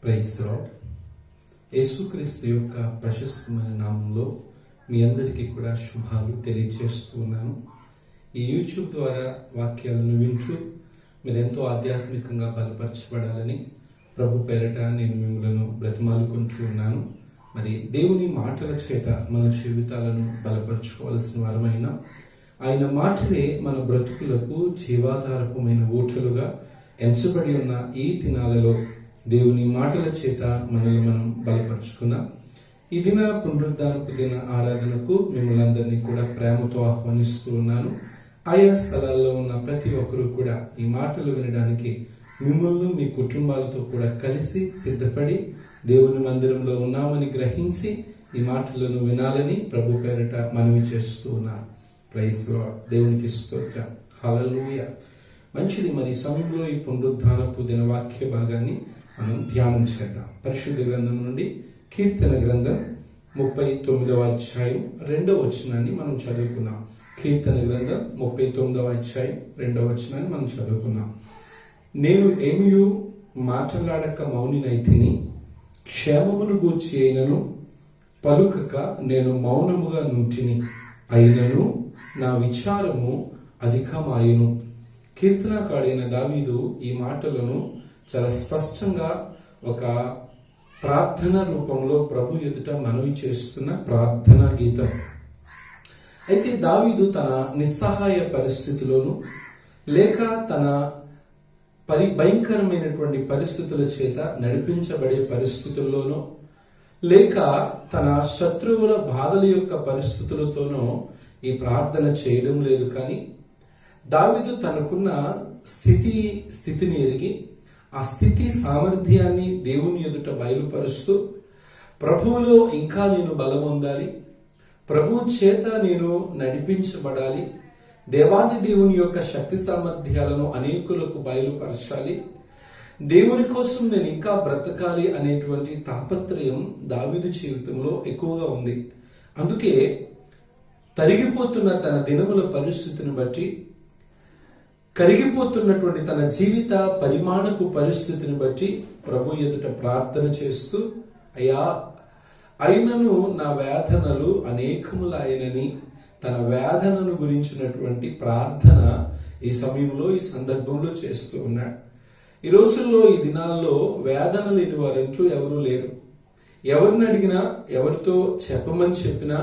Praise the lord. యేసుక్రీస్తు యొక్క ప్రశస్తమైన నామంలో మీ అందరికీ కూడా శుభాలు తెలియజేస్తూ ఉన్నాను. ఈ యూట్యూబ్ ద్వారా వాక్యాలను వింటూ మీరు ఎంతో ఆధ్యాత్మికంగా బలపరచబడాలని ప్రభు పేరట నేను మిమ్మల్ని బ్రతిమాలుకుంటూ ఉన్నాను. మరి దేవుని మాటల చేత మన జీవితాలను బలపరచుకోవాల్సిన వారమైన ఆయన మాటలే మన బ్రతుకులకు జీవాధారకమైన ఊటలుగా ఎంచబడి ఉన్న ఈ దినాలలో దేవుని మాటల చేత మనల్ని మనం బలపరుచుకున్నాం. ఈ దిన పునరుద్ధానపు దిన ఆరాధనకు మిమ్మల్ని అందరినీ కూడా ప్రేమతో ఆహ్వానిస్తూ ఉన్నాను. ఆయా స్థలాల్లో ఉన్న ప్రతి ఒక్కరూ కూడా ఈ మాటలు వినడానికి మిమ్మల్ని మీ కుటుంబాలతో కూడా కలిసి సిద్ధపడి దేవుని మందిరంలో ఉన్నామని గ్రహించి ఈ మాటలను వినాలని ప్రభు పేరట మనవి చేస్తూ ఉన్నాను. Praise the Lord. దేవునికి స్తోత్రం. హల్లెలూయా. మంచిది. మరి సమయంలో ఈ పునరుద్ధానపు దిన వాక్య భాగాన్ని మనం ధ్యానం చేద్దాం. పరిశుద్ధ గ్రంథం నుండి కీర్తన గ్రంథం 39వ అధ్యాయం 2వ వచనాన్ని మనం చదువుకుందాం. కీర్తన గ్రంథం 39వ అధ్యాయం 2వ వచనాన్ని మనం చదువుకుందాం. నేను ఏమియు మాట్లాడక మౌనినైతిని, క్షేమమును గూర్చి అయినను పలుకక నేను మౌనముగా నుంటిని, అయినను నా విచారము అధికమాయను. కీర్తనకాడైన దావీదు ఈ మాటలను చాలా స్పష్టంగా ఒక ప్రార్థన రూపంలో ప్రభు ఎదుట మనవి చేస్తున్న ప్రార్థనా గీతం. అయితే దావీదు తన నిస్సహాయ పరిస్థితిలోను లేక తన భయంకరమైనటువంటి పరిస్థితుల చేత నడిపించబడే పరిస్థితుల్లోనో లేక తన శత్రువుల బాధల యొక్క పరిస్థితులతోనో ఈ ప్రార్థన చేయడం లేదు. కానీ దావీదు తనకున్న స్థితిని ఎరిగి ఆ స్థితి సామర్థ్యాన్ని దేవుని ఎదుట బయలుపరుస్తూ ప్రభువులో ఇంకా నేను బలమొందాలి, ప్రభు చేత నేను నడిపించబడాలి, దేవాది దేవుని యొక్క శక్తి సామర్థ్యాలను అనేకులకు బయలుపరచాలి, దేవుని కోసం నేను ఇంకా బ్రతకాలి అనేటువంటి తాపత్రయం దావీదు జీవితంలో ఎక్కువగా ఉంది. అందుకే తరిగిపోతున్న తన దినముల పరిస్థితిని బట్టి, కరిగిపోతున్నటువంటి తన జీవిత పరిమాణపు పరిస్థితిని బట్టి ప్రభు ఎదుట ప్రార్థన చేస్తూ, అయ్యా అయినను నా వేదనలు అనేకములైనని తన వేదనను గురించినటువంటి ప్రార్థన ఈ సమయంలో ఈ సందర్భంలో చేస్తూ ఉన్నాడు. ఈ రోజుల్లో ఈ దినాల్లో వేదన లేని వారంటూ ఎవరూ లేరు. ఎవరిని అడిగినా, ఎవరితో చెప్పమని చెప్పినా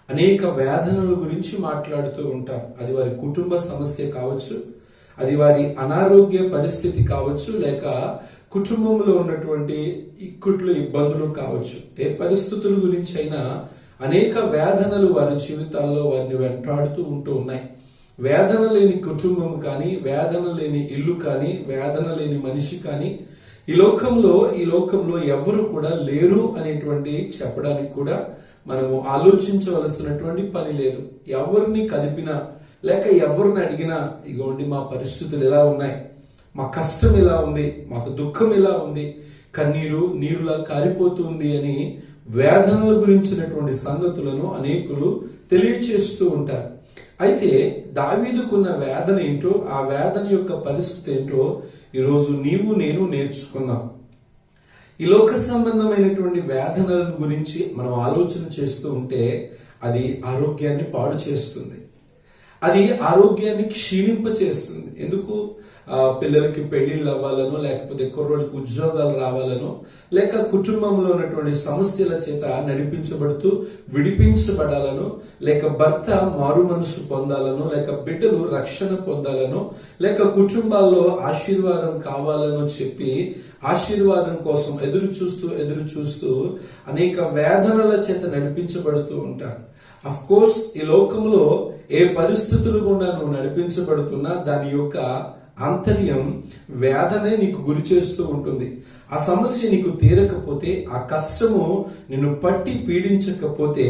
అనేక వేదనల గురించి మాట్లాడుతూ ఉంటారు. అది వారి కుటుంబ సమస్య కావచ్చు, అది వారి అనారోగ్య పరిస్థితి కావచ్చు, లేక కుటుంబంలో ఉన్నటువంటి ఇక్కట్లు ఇబ్బందులు కావచ్చు. ఏ పరిస్థితుల గురించి అయినా అనేక వేదనలు వారి జీవితాల్లో వారిని వెంటాడుతూ ఉంటూ ఉన్నాయి. వేదన లేని కుటుంబం కానీ, వేదన లేని ఇల్లు కానీ, వేదన లేని మనిషి కానీ ఈ లోకంలో ఎవరు కూడా లేరు అనేటువంటి చెప్పడానికి కూడా మనము ఆలోచించవలసినటువంటి పని లేదు. ఎవరిని కదిపినా లేక ఎవరిని అడిగినా, ఇగోండి మా పరిస్థితులు ఎలా ఉన్నాయి, మా కష్టం ఎలా ఉంది, మాకు దుఃఖం ఎలా ఉంది, కన్నీరు నీరులా కారిపోతుంది అని వేదనల గురించినటువంటి సంగతులను అనేకులు తెలియచేస్తూ ఉంటారు. అయితే దావీదుకున్న వేదన ఏంటో, ఆ వేదన యొక్క పరిస్థితి ఏంటో ఈరోజు నీవు నేను నేర్చుకుందాం. ఈ లోక సంబంధమైనటువంటి వేదనల గురించి మనం ఆలోచన చేస్తూ ఉంటే అది ఆరోగ్యాన్ని పాడు చేస్తుంది, అది ఆరోగ్యాన్ని క్షీణింప చేస్తుంది. ఎందుకు? పిల్లలకి పెళ్లిళ్ళు అవ్వాలనో, లేకపోతే కుర్రోళ్ళకి ఉద్యోగాలు రావాలనో, లేక కుటుంబంలో ఉన్నటువంటి సమస్యల చేత నడిపించబడుతూ విడిపించబడాలనో, లేక భర్త మారు మనసు పొందాలనో, లేక బిడ్డలు రక్షణ పొందాలనో, లేక కుటుంబాల్లో ఆశీర్వాదం కావాలనో చెప్పి ఆశీర్వాదం కోసం ఎదురు చూస్తూ అనేక వేదనల చేత నడిపించబడుతూ ఉంటారు. అఫ్ కోర్స్ ఈ లోకంలో ఏ పరిస్థితులు గుండా నువ్వు నడిపించబడుతున్నా దాని యొక్క ఆంతర్యం వేదనే నీకు గురి చేస్తూ ఉంటుంది. ఆ సమస్య నీకు తీరకపోతే, ఆ కష్టము నిన్ను పట్టి పీడించకపోతే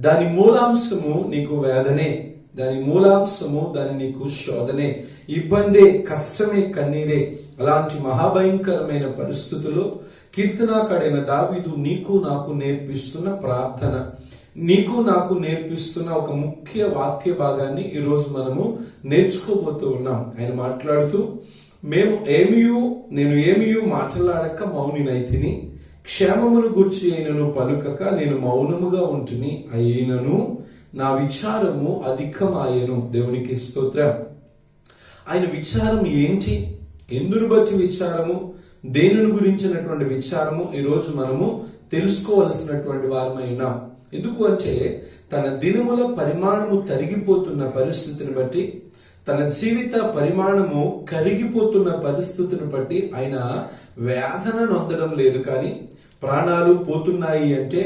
దాని మూలాంశము నీకు వేదనే, దాని మూలాంశము దాని నీకు శోధనే, ఇబ్బందే, కష్టమే, కన్నీరే. అలాంటి మహాభయంకరమైన పరిస్థితుల్లో కీర్తనాకాడైన దావీదు నీకు నాకు నేర్పిస్తున్న ప్రార్థన, నీకు నాకు నేర్పిస్తున్న ఒక ముఖ్య వాక్య భాగాన్ని ఈరోజు మనము నేర్చుకోబోతూ ఉన్నాం. ఆయన మాట్లాడుతూ నేను ఏమియు మాట్లాడక మౌనినైతిని, క్షేమమును గూర్చి అయినను పలుకక నేను మౌనముగా ఉంటుని, అయినను నా విచారము అధికమాయను. దేవునికి స్తోత్రం. ఆయన విచారం ఏంటి, ఎందును బట్టి విచారము, దేనిని గురించినటువంటి విచారము ఈరోజు మనము తెలుసుకోవలసినటువంటి వారమైనా. ఎందుకు అంటే తన దినముల పరిమాణము తరిగిపోతున్న పరిస్థితిని బట్టి, తన జీవిత పరిమాణము కరిగిపోతున్న పరిస్థితిని బట్టి ఆయన వేదన నొందడం లేదు. కానీ ప్రాణాలు పోతున్నాయి అంటే,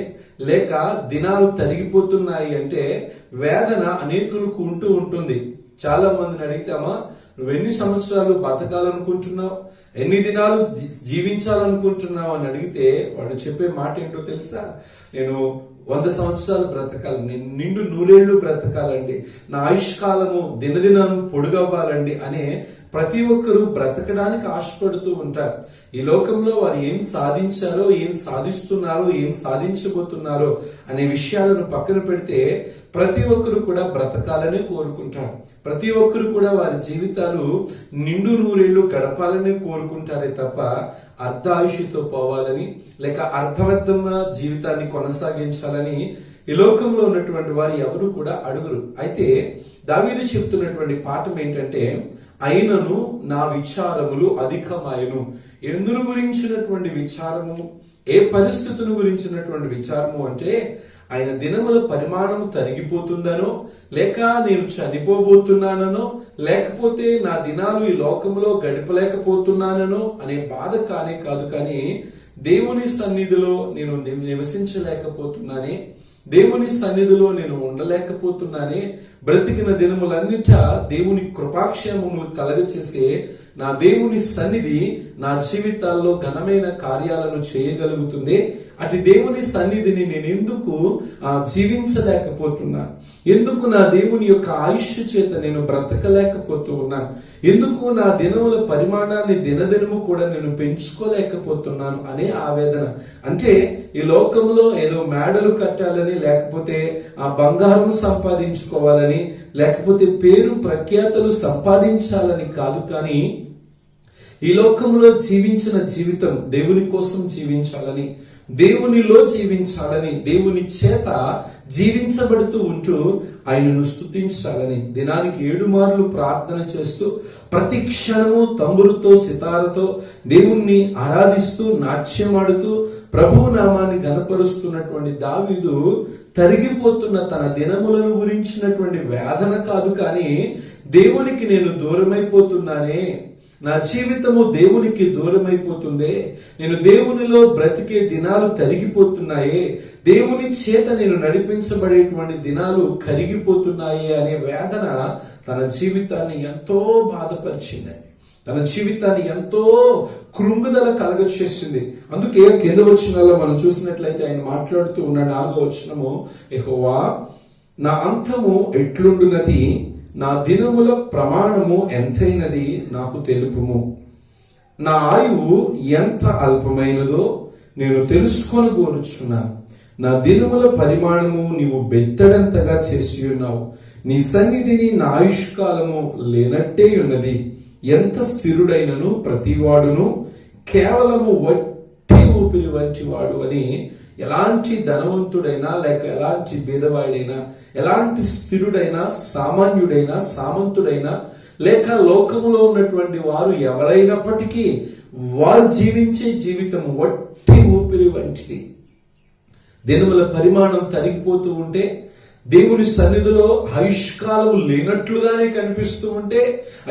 లేక దినాలు తరిగిపోతున్నాయి అంటే వేదన అనేకులకు ఉంటుంది. చాలా మందిని అడిగితామా, నువ్వెన్ని సంవత్సరాలు బతకాలనుకుంటున్నావు, ఎన్ని దినాలు జీవించాలనుకుంటున్నావు అని అడిగితే వాడు చెప్పే మాట ఏంటో తెలుసా? నేను 100 సంవత్సరాలు బ్రతకాలి, నేను నిండు 100 ఏళ్ళు బ్రతకాలండి, నా ఆయుష్కాలము దినదినం పొడుగవ్వాలండి అనే ప్రతి ఒక్కరూ బ్రతకడానికి ఆశపడుతూ ఉంటారు. ఈ లోకంలో వారు ఏం సాధించారో, ఏం సాధిస్తున్నారో, ఏం సాధించబోతున్నారో అనే విషయాలను పక్కన పెడితే ప్రతి ఒక్కరు కూడా బ్రతకాలని కోరుకుంటారు. ప్రతి ఒక్కరు కూడా వారి జీవితాలు నిండు 100 ఏళ్ళు గడపాలని కోరుకుంటారే తప్ప అర్ధాయుషితో పోవాలని, లేక అర్థవంతంగా జీవితాన్ని కొనసాగించాలని ఈ లోకంలో ఉన్నటువంటి వారు ఎవరు కూడా అడుగురు. అయితే దావీదు చెప్తున్నటువంటి పాఠం ఏంటంటే, అయినను నా విచారములు అధికమాయను. ఎందును గురించినటువంటి విచారము, ఏ పరిస్థితులను గురించినటువంటి విచారము అంటే, ఆయన దినముల పరిమాణం తరిగిపోతుందనో, లేక నేను చనిపోబోతున్నానో, లేకపోతే నా దినాలు ఈ లోకంలో గడపలేకపోతున్నానో అనే బాధ కానే కాదు. కానీ దేవుని సన్నిధిలో నేను నివసించలేకపోతున్నానే, దేవుని సన్నిధిలో నేను ఉండలేకపోతున్నానే, బ్రతికిన దినములన్నిట దేవుని కృపాక్షేమములు కలగచేసే నా దేవుని సన్నిధి నా జీవితాల్లో ఘనమైన కార్యాలను చేయగలుగుతుంది. అటు దేవుని సన్నిధిని నేను ఎందుకు జీవించలేకపోతున్నాను, ఎందుకు నా దేవుని యొక్క ఆయుష్ చేత నేను బ్రతకలేకపోతూ ఉన్నాను, ఎందుకు నా దినముల పరిమాణాన్ని దినదినము కూడా నేను పెంచుకోలేకపోతున్నాను అనే ఆవేదన. అంటే ఈ లోకంలో ఏదో మేడలు కట్టాలని, లేకపోతే ఆ బంగారం సంపాదించుకోవాలని, లేకపోతే పేరు ప్రఖ్యాతలు సంపాదించాలని కాదు. కానీ ఈ లోకంలో జీవించిన జీవితం దేవుని కోసం జీవించాలని, దేవునిలో జీవించాలని, దేవుని చేత జీవించబడుతూ ఉంటూ ఆయనను స్తుతించాలని, దినానికి 7 మార్లు ప్రార్థన చేస్తూ ప్రతి క్షణము తంబురుతో సితారతో దేవుణ్ణి ఆరాధిస్తూ నాట్యమాడుతూ ప్రభు నామాన్ని గణపరుస్తున్నటువంటి దావీదు తరిగిపోతున్న తన దినములను గురించినటువంటి వేదన కాదు, కానీ దేవునికి నేను దూరమైపోతున్నానే, నా జీవితము దేవునికి దూరమైపోతుందే, నేను దేవునిలో బ్రతికే దినాలు తరిగిపోతున్నాయే, దేవుని చేత నేను నడిపించబడేటువంటి దినాలు కరిగిపోతున్నాయి అనే వేదన తన జీవితాన్ని ఎంతో బాధపరిచిందండి. తన జీవితాన్ని ఎంతో కృంగుదల కలగచేసింది. అందుకే కింద వచనాల్లో మనం చూసినట్లయితే ఆయన మాట్లాడుతూ ఉన్న 4వ వచనము, యెహోవా నా అంతము ఎట్లుండునది, నా దినముల ప్రమాణము ఎంతైనది నాకు తెలుపుము, నా ఆయువు ఎంత అల్పమైనదో నేను తెలుసుకొని కోరుచున్నాను, నా దినముల పరిమాణము నీవు బెత్తడంతగా చేసి ఉన్నావు, నీ సన్నిధిని నా ఆయుష్కాలము లేనట్టే ఉన్నది, ఎంత స్థిరుడైనను ప్రతివాడును కేవలము వట్టి ఊపిరి వంటి వాడు అని. ఎలాంటి ధనవంతుడైనా, లేక ఎలాంటి బీదవాడైనా, ఎలాంటి స్థిరుడైనా, సామాన్యుడైనా, సామంతుడైనా, లేక లోకములో ఉన్నటువంటి వారు ఎవరైనప్పటికీ వారు జీవించే జీవితం వట్టి ఊపిరి వంటిది. దినముల పరిమాణం తరిగిపోతూ ఉంటే, దేవుని సన్నిధిలో ఆయుష్కాలం లేనట్లుగానే కనిపిస్తూ ఉంటే,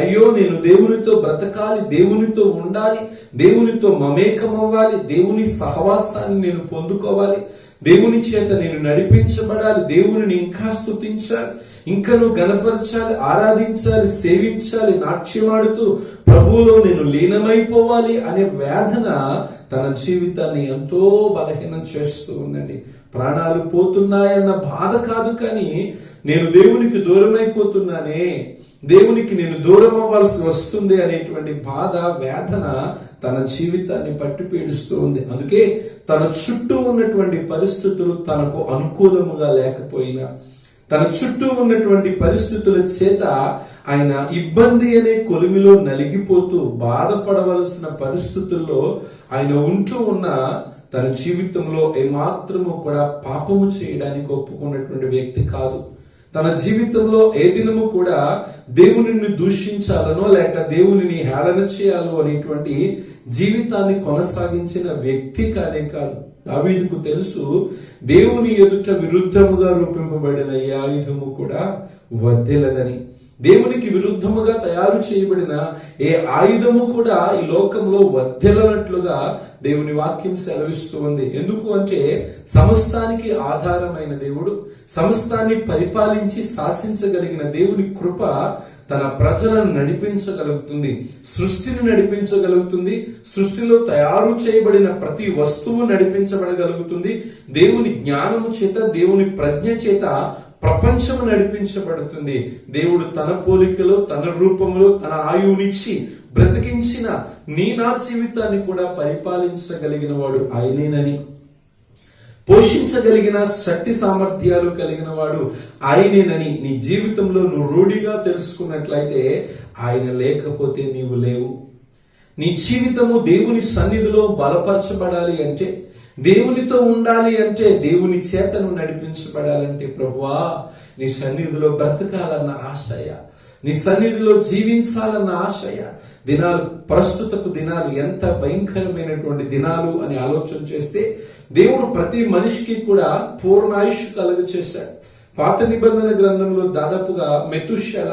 అయ్యో నేను దేవునితో బ్రతకాలి, దేవునితో ఉండాలి, దేవునితో మమేకం అవ్వాలి, దేవుని సహవాసాన్ని నేను పొందుకోవాలి, దేవుని చేత నేను నడిపించబడాలి, దేవుని ఇంకా స్తుతించాలి, ఇంకను గణపరచాలి, ఆరాధించాలి, సేవించాలి, నాట్యమాడుతూ ప్రభువులో నేను లీనమైపోవాలి అనే వేదన తన జీవితాన్ని ఎంతో బలహీనం చేస్తూ ఉందండి. ప్రాణాలు పోతున్నాయన్న బాధ కాదు, కానీ నేను దేవునికి దూరమైపోతున్నానే, దేవునికి నేను దూరం అవ్వాల్సి వస్తుంది అనేటువంటి బాధ, వేదన తన జీవితాన్ని పట్టి పీడిస్తూ ఉంది. అందుకే తన చుట్టూ ఉన్నటువంటి పరిస్థితులు తనకు అనుకూలముగా లేకపోయినా, తన చుట్టూ ఉన్నటువంటి పరిస్థితుల చేత ఆయన ఇబ్బంది అనే కొలిమిలో నలిగిపోతూ బాధపడవలసిన పరిస్థితుల్లో ఆయన ఉంటూ ఉన్న తన జీవితంలో ఏమాత్రము కూడా పాపము చేయడానికి ఒప్పుకున్నటువంటి వ్యక్తి కాదు. తన జీవితంలో ఏ దినము కూడా దేవునిని దూషించాలనో లేక దేవునిని హేళన చేయాలో అనేటువంటి జీవితాన్ని కొనసాగించిన వ్యక్తి కానే కాదు. దావీదుకు తెలుసు, దేవుని ఎదుట విరుద్ధముగా రూపింపబడిన ఏ ఆయుధము కూడా వర్ధిల్లదని. దేవునికి విరుద్ధముగా తయారు చేయబడిన ఏ ఆయుధము కూడా ఈ లోకంలో వర్ధిల్లనట్లుగా దేవుని వాక్యం సెలవిస్తూ ఉంది. ఎందుకు అంటే సమస్తానికి ఆధారమైన దేవుడు, సమస్తాన్ని పరిపాలించి శాసించగలిగిన దేవుని కృప తన ప్రజలను నడిపించగలుగుతుంది, సృష్టిని నడిపించగలుగుతుంది, సృష్టిలో తయారు చేయబడిన ప్రతి వస్తువు నడిపించబడగలుగుతుంది. దేవుని జ్ఞానము చేత, దేవుని ప్రజ్ఞ చేత ప్రపంచము నడిపించబడుతుంది. దేవుడు తన పోలికలో, తన రూపంలో, తన ఆయువునిచ్చి బ్రతికించిన నా జీవితాన్ని కూడా పరిపాలించగలిగిన వాడు ఆయనేనని, పోషించగలిగిన శక్తి సామర్థ్యాలు కలిగిన వాడు ఆయనేనని నీ జీవితంలో నువ్వు రూఢిగా తెలుసుకున్నట్లయితే ఆయన లేకపోతే నీవు లేవు. నీ జీవితము దేవుని సన్నిధిలో బలపరచబడాలి అంటే, దేవునితో ఉండాలి అంటే, దేవుని చేతను నడిపించబడాలంటే, ప్రభువా నీ సన్నిధిలో బ్రతకాలన్న ఆశయ, నీ సన్నిధిలో జీవించాలన్న ఆశయ. దినాలు, ప్రస్తుతపు దినాలు ఎంత భయంకరమైనటువంటి దినాలు అని ఆలోచన చేస్తే దేవుడు ప్రతి మనిషికి కూడా పూర్ణాయుష్ కలుగ చేశాడు. పాత నిబంధన గ్రంథంలో దాదాపుగా మెతుషెల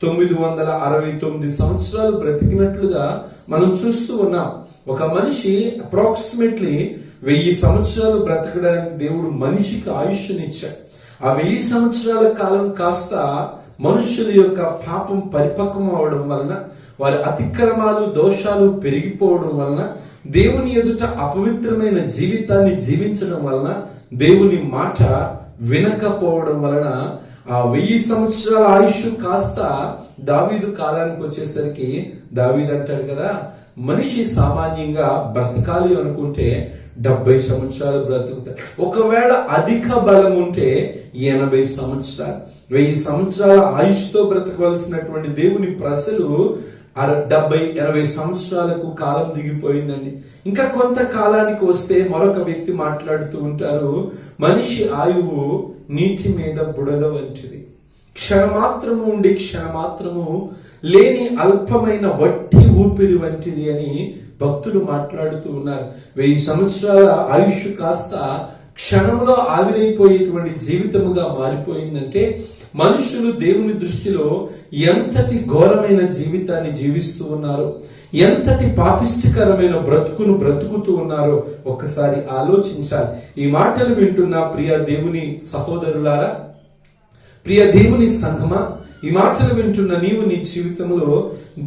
969 సంవత్సరాలు బ్రతికినట్లుగా మనం చూస్తూ ఉన్నాం. ఒక మనిషి అప్రాక్సిమేట్లీ 1000 సంవత్సరాలు బ్రతకడానికి దేవుడు మనిషికి ఆయుష్నిచ్చాడు. ఆ 1000 సంవత్సరాల కాలం కాస్త మనుషుల యొక్క పాపం పరిపక్వం అవడం వలన, వారి అతిక్రమాలు, దోషాలు పెరిగిపోవడం వలన, దేవుని ఎదుట అపవిత్రమైన జీవితాన్ని జీవించడం వలన, దేవుని మాట వినకపోవడం వలన ఆ 1000 సంవత్సరాల ఆయుష్ కాస్త దావీదు కాలానికి వచ్చేసరికి దావీదు అంటాడు కదా, మనిషి సామాన్యంగా బ్రతకాలి అనుకుంటే 70 సంవత్సరాలు బ్రతుకుతాడు. ఒకవేళ అధిక బలం ఉంటే 80 సంవత్సరాలు. 1000 సంవత్సరాల ఆయుష్తో బ్రతకవలసినటువంటి దేవుని ప్రజలు 70-80 సంవత్సరాలకు కాలం దిగిపోయిందండి. ఇంకా కొంత కాలానికి వస్తే మరొక వ్యక్తి మాట్లాడుతూ ఉంటారు, మనిషి ఆయువు నీటి మీద బుడగ వంటిది, క్షణమాత్రము ఉండి క్షణమాత్రము లేని అల్పమైన వట్టి ఊపిరి వంటిది అని భక్తులు మాట్లాడుతూ ఉన్నారు. 1000 సంవత్సరాల ఆయుష్ కాస్త క్షణంలో ఆవిరైపోయేటువంటి జీవితముగా మారిపోయిందంటే మనుషులు దేవుని దృష్టిలో ఎంతటి ఘోరమైన జీవితాన్ని జీవిస్తూ ఉన్నారో, ఎంతటి పాపిష్టికరమైన బ్రతుకును బ్రతుకుతూ ఉన్నారో ఒక్కసారి ఆలోచించాలి. ఈ మాటలు వింటున్న ప్రియ దేవుని సహోదరులారా, ప్రియ దేవుని సంఘమా, ఈ మాటలు వింటున్న నీవు నీ జీవితంలో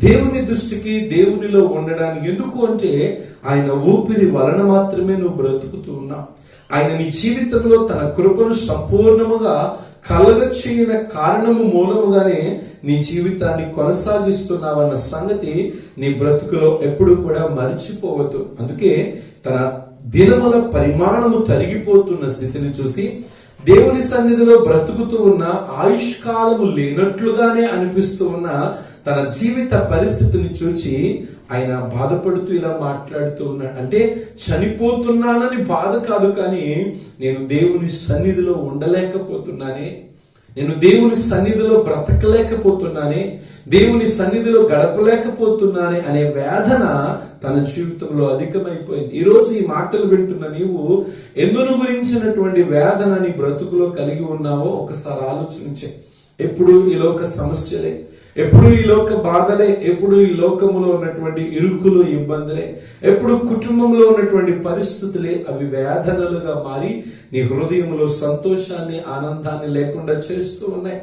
దేవుని దృష్టికి, దేవునిలో ఉండడానికి, ఎందుకు అంటే ఆయన ఊపిరి వలన మాత్రమే నువ్వు బ్రతుకుతూ ఉన్నావు. ఆయన నీ జీవితంలో తన కృపను సంపూర్ణముగా కలగచేయన కారణము మూలముగానే నీ జీవితాన్ని కొనసాగిస్తున్నావన్న సంగతి నీ బ్రతుకులో ఎప్పుడు కూడా మర్చిపోవద్దు. అందుకే తన దినముల పరిమాణము తరిగిపోతున్న స్థితిని చూసి దేవుని సన్నిధిలో బ్రతుకుతూ ఉన్న ఆయుష్కాలము లేనట్లుగానే అనిపిస్తూ ఉన్న తన జీవిత పరిస్థితిని చూచి ఆయన బాధపడుతూ ఇలా మాట్లాడుతూ ఉన్నాడు. అంటే చనిపోతున్నానని బాధ కాదు, కానీ నేను దేవుని సన్నిధిలో ఉండలేకపోతున్నానే, నేను దేవుని సన్నిధిలో బ్రతకలేకపోతున్నానే, దేవుని సన్నిధిలో గడపలేకపోతున్నానే అనే వేదన తన జీవితంలో అధికమైపోయింది. ఈరోజు ఈ మాటలు వింటున్న నీవు ఎందును గురించినటువంటి వేదన నీ బ్రతుకులో కలిగి ఉన్నావో ఒకసారి ఆలోచించే. ఎప్పుడు ఈ లోక సమస్యలే, ఎప్పుడు ఈ లోక బాధలే, ఎప్పుడు ఈ లోకములో ఉన్నటువంటి ఇరుకులు, ఇబ్బందులే, ఎప్పుడు కుటుంబంలో ఉన్నటువంటి పరిస్థితులే అవి వేదనలుగా మారి నీ హృదయంలో సంతోషాన్ని, ఆనందాన్ని లేకుండా చేస్తూ ఉన్నాయి.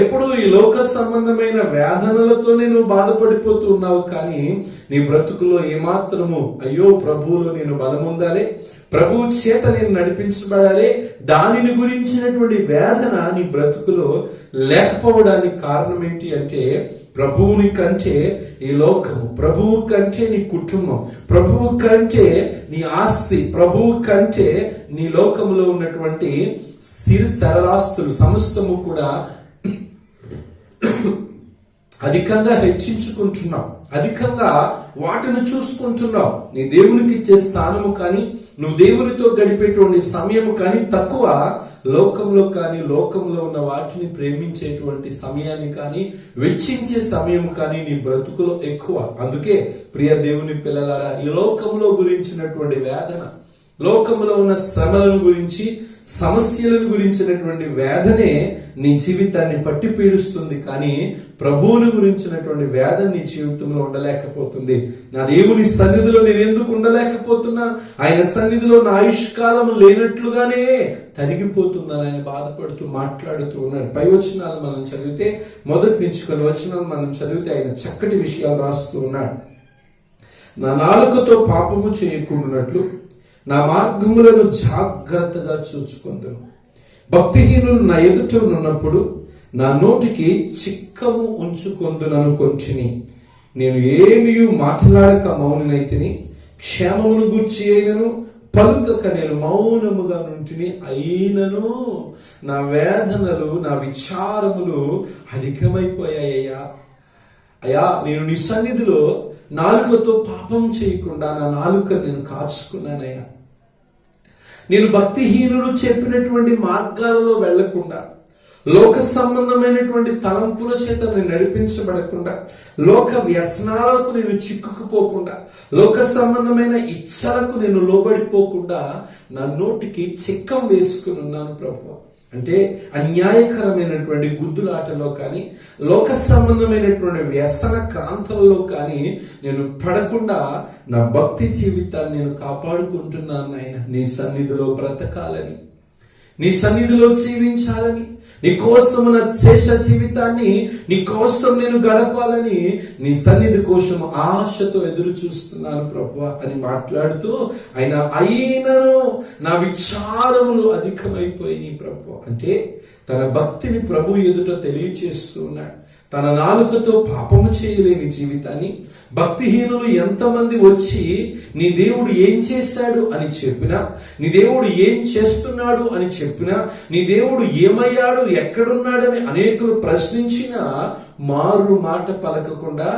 ఎప్పుడు ఈ లోక సంబంధమైన వేదనలతోనే నువ్వు బాధపడిపోతూ ఉన్నావు, కానీ నీ బ్రతుకులో ఏమాత్రము అయ్యో ప్రభువులో నేను బలముందాలి, ప్రభువు చేత నేను నడిపించబడాలి, దానిని గురించినటువంటి వేదన నీ బ్రతుకులో లేకపోవడానికి కారణం ఏంటి అంటే ప్రభువుని కంటే ఈ లోకము, ప్రభువు కంటే నీ కుటుంబం, ప్రభువు కంటే నీ ఆస్తి, ప్రభువు కంటే నీ లోకములో ఉన్నటువంటి స్థిరరాస్తులు సమస్తము కూడా అధికంగా హెచ్చించుకుంటున్నావు, అధికంగా వాటిని చూసుకుంటున్నావు. నీ దేవునికి ఇచ్చే స్థానము కానీ, నువ్వు దేవునితో గడిపేటువంటి సమయము కానీ తక్కువ. లోకంలో కానీ, లోకంలో ఉన్న వాటిని ప్రేమించేటువంటి సమయాన్ని కానీ, వెచ్చించే సమయం కానీ నీ బ్రతుకులో ఎక్కువ. అందుకే ప్రియ దేవుని పిల్లలారా, ఈ లోకంలో గురించినటువంటి వేదన, లోకంలో ఉన్న శ్రమలను గురించి, సమస్యలను గురించినటువంటి వేదనే నీ జీవితాన్ని పట్టి పీడిస్తుంది. కానీ ప్రభువుని గురించినటువంటి వేదన నీ జీవితంలో ఉండలేకపోతుంది. నా దేవుని సన్నిధిలో నేను ఎందుకు ఉండలేకపోతున్నాను, ఆయన సన్నిధిలో నా ఆయుష్కాలం లేనట్లుగానే తరిగిపోతుందని ఆయన బాధపడుతూ మాట్లాడుతూ ఉన్నాడు. పై వచనాలు మనం చదివితే, మొదటి నుంచి కొన్ని వచనాలు మనం చదివితే ఆయన చక్కటి విషయాలు రాస్తూ ఉన్నాడు. నా నాలుకతో పాపము చేయకుండానట్లు నా మార్గములను జాగ్రత్తగా చూసుకుందును. భక్తిహీనులు నా ఎదుట ఉన్నప్పుడు నా నోటికి చిక్కము ఉంచుకొందుననుకొంటిని. నేను ఏమీ మాట్లాడక మౌననైతిని, క్షేమమును గూర్చి అయినను పలుకక నేను మౌనముగా నుంటిని. అయినను నా వేదనలు, నా విచారములు అధికమైపోయాయ్యా. అయ్యా, నేను నీ సన్నిధిలో నాలుకతో పాపం చేయకుండా నా నాలుక నేను కాచుకున్నానయ్యా. నేను భక్తిహీనులు చెప్పినటువంటి మార్గాలలో వెళ్లకుండా, లోక సంబంధమైనటువంటి తలంపుల చేత నేను నడిపించబడకుండా, లోక వ్యసనాలకు నేను చిక్కుకుపోకుండా, లోక సంబంధమైన ఇచ్చలకు నేను లోబడిపోకుండా నా నోటికి చిక్కం వేసుకుని ఉన్నాను ప్రభు. అంటే అన్యాయకరమైనటువంటి గుద్దులాటలో కానీ, లోక సంబంధమైనటువంటి వ్యసన క్రాంతులలో కానీ నేను పడకుండా నా భక్తి జీవితాన్ని నేను కాపాడుకుంటున్నాను నాయన. నీ సన్నిధిలో బ్రతకాలని, నీ సన్నిధిలో జీవించాలని, నీ కోసం నా శేష జీవితాన్ని నీ కోసం నేను గడపాలని, నీ సన్నిధి కోసం ఆశతో ఎదురు చూస్తున్నాను ప్రభువా అని మాట్లాడుతూ ఆయన అయినను నా విచారములు అధికమైపోయినాయి ప్రభువా. అంటే తన భక్తిని ప్రభు ఎదుట తెలియచేస్తూ ఉన్నాడు. తన నాలుకతో పాపము చేయలేని జీవితాన్ని, భక్తిహీనులు ఎంతమంది వచ్చి నీ దేవుడు ఏం చేశాడు అని చెప్పినా, నీ దేవుడు ఏం చేస్తున్నాడు అని చెప్పినా, నీ దేవుడు ఏమయ్యాడు, ఎక్కడున్నాడని అనేకులు ప్రశ్నించినా మారు మాట పలకకుండా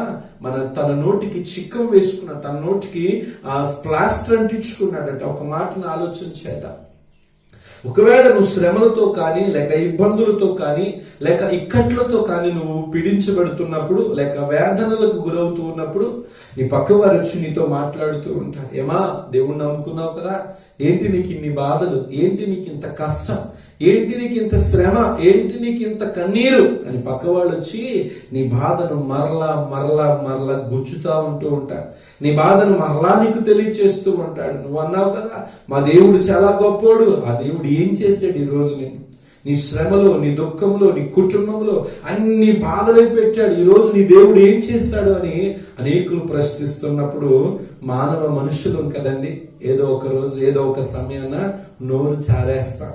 తన నోటికి చిక్కం వేసుకున్నాడు, తన నోటికి ప్లాస్టర్ అంటించుకున్నాడట. ఒక మాటను ఆలోచన చేద్దాం. ఒకవేళ నువ్వు శ్రమలతో కానీ, లేక ఇబ్బందులతో కానీ, లేక ఇక్కట్లతో కానీ నువ్వు పీడించబడుతున్నప్పుడు, లేక వేదనలకు గురవుతూ ఉన్నప్పుడు నీ పక్కవారు వచ్చి నీతో మాట్లాడుతూ ఉంటారు. ఏమా, దేవుణ్ణి నమ్ముకున్నావు కదా, ఏంటి నీకు ఇన్ని బాధలు, ఏంటి నీకు ఇంత కష్టం, ఏంటి నీకు ఇంత శ్రమ, ఏంటి నీకు ఇంత కన్నీరు అని పక్కవాళ్ళు వచ్చి నీ బాధను మరలా మరలా మరలా గుచ్చుతా ఉంటూ ఉంటారు. నీ బాధను మరలా నీకు తెలియచేస్తూ ఉంటాడు. నువ్వు అన్నావు కదా, మా దేవుడు చాలా గొప్పోడు. ఆ దేవుడు ఏం చేశాడు ఈ రోజు నేను? నీ శ్రమలో, నీ దుఃఖంలో, నీ కుటుంబంలో అన్ని బాధలే పెట్టాడు. ఈ రోజు నీ దేవుడు ఏం చేశాడు అని అనేకులు ప్రశ్నిస్తున్నప్పుడు మానవ మనుషులం కదండి, ఏదో ఒక రోజు ఏదో ఒక సమయాన నోరు చారేస్తాం.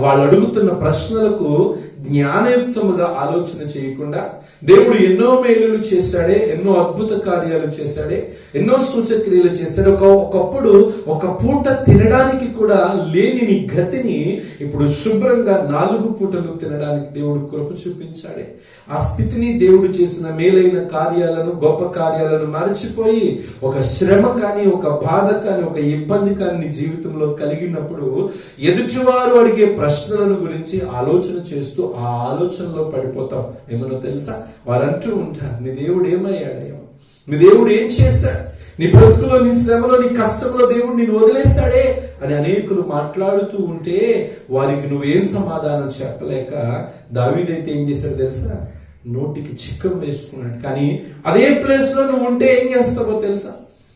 వాళ్ళు అడుగుతున్న ప్రశ్నలకు జ్ఞానయుక్తముగా ఆలోచన చేయకుండా, దేవుడు ఎన్నో మేలులు చేశాడే, ఎన్నో అద్భుత కార్యాలు చేశాడే, ఎన్నో సూచక్రియలు చేశాడు. ఒకప్పుడు ఒక పూట తినడానికి కూడా లేని నీ గతిని ఇప్పుడు శుభ్రంగా 4 పూటలు తినడానికి దేవుడు కృప చూపించాడే. ఆ స్థితిని, దేవుడు చేసిన మేలైన కార్యాలను, గొప్ప కార్యాలను మరచిపోయి ఒక శ్రమ కానీ, ఒక బాధ కానీ, ఒక ఇబ్బంది కానీ నీ జీవితంలో కలిగినప్పుడు ఎదుటివారు అడిగే ప్రశ్నలను గురించి ఆలోచన చేస్తూ ఆ ఆలోచనలో పడిపోతాం. ఏమన్నా తెలుసా, వారంటూ ఉంటారు, నీ దేవుడు ఏమయ్యాడేమో, నీ దేవుడు ఏం చేశాడు, నీ బ్రతుకులో, నీ శ్రమలో, నీ కష్టంలో దేవుడు నిన్ను వదిలేశాడే అని అనేకులు మాట్లాడుతూ ఉంటే వారికి నువ్వేం సమాధానం చెప్పలేక దావీదైతే ఏం చేశాడు తెలుసా, నోటికి చిక్కం వేసుకున్నాడు. కానీ అదే ప్లేస్ లో నువ్వు ఉంటే ఏం చేస్తావో తెలుసా,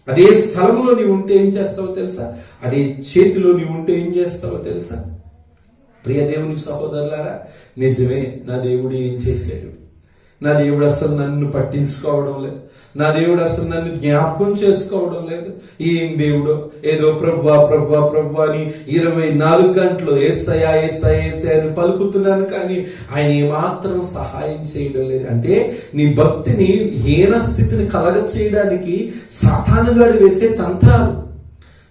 అదే స్థలంలో నీవు ఉంటే ఏం చేస్తావో తెలుసా, అదే చేతిలో నీవు ఉంటే ఏం చేస్తావో తెలుసా? ప్రియ దేవుని సహోదరులారా, నిజమే, నా దేవుడు ఏం చేశాడు, నా దేవుడు అసలు నన్ను పట్టించుకోవడం లేదు, నా దేవుడు అసలు నన్ను జ్ఞాపకం చేసుకోవడం లేదు. ఏం దేవుడు, ఏదో ప్రభువా ప్రభువా ప్రభువా అని 24 గంటలు యేసయ్యా యేసయ్యా యేసయ్యా అని పలుకుతున్నాను, కానీ ఆయన ఏమాత్రం సహాయం చేయడం లేదు. అంటే నీ భక్తిని హీన స్థితిని కలగ చేయడానికి సాతానుగాడు వేసే తంత్రాలు,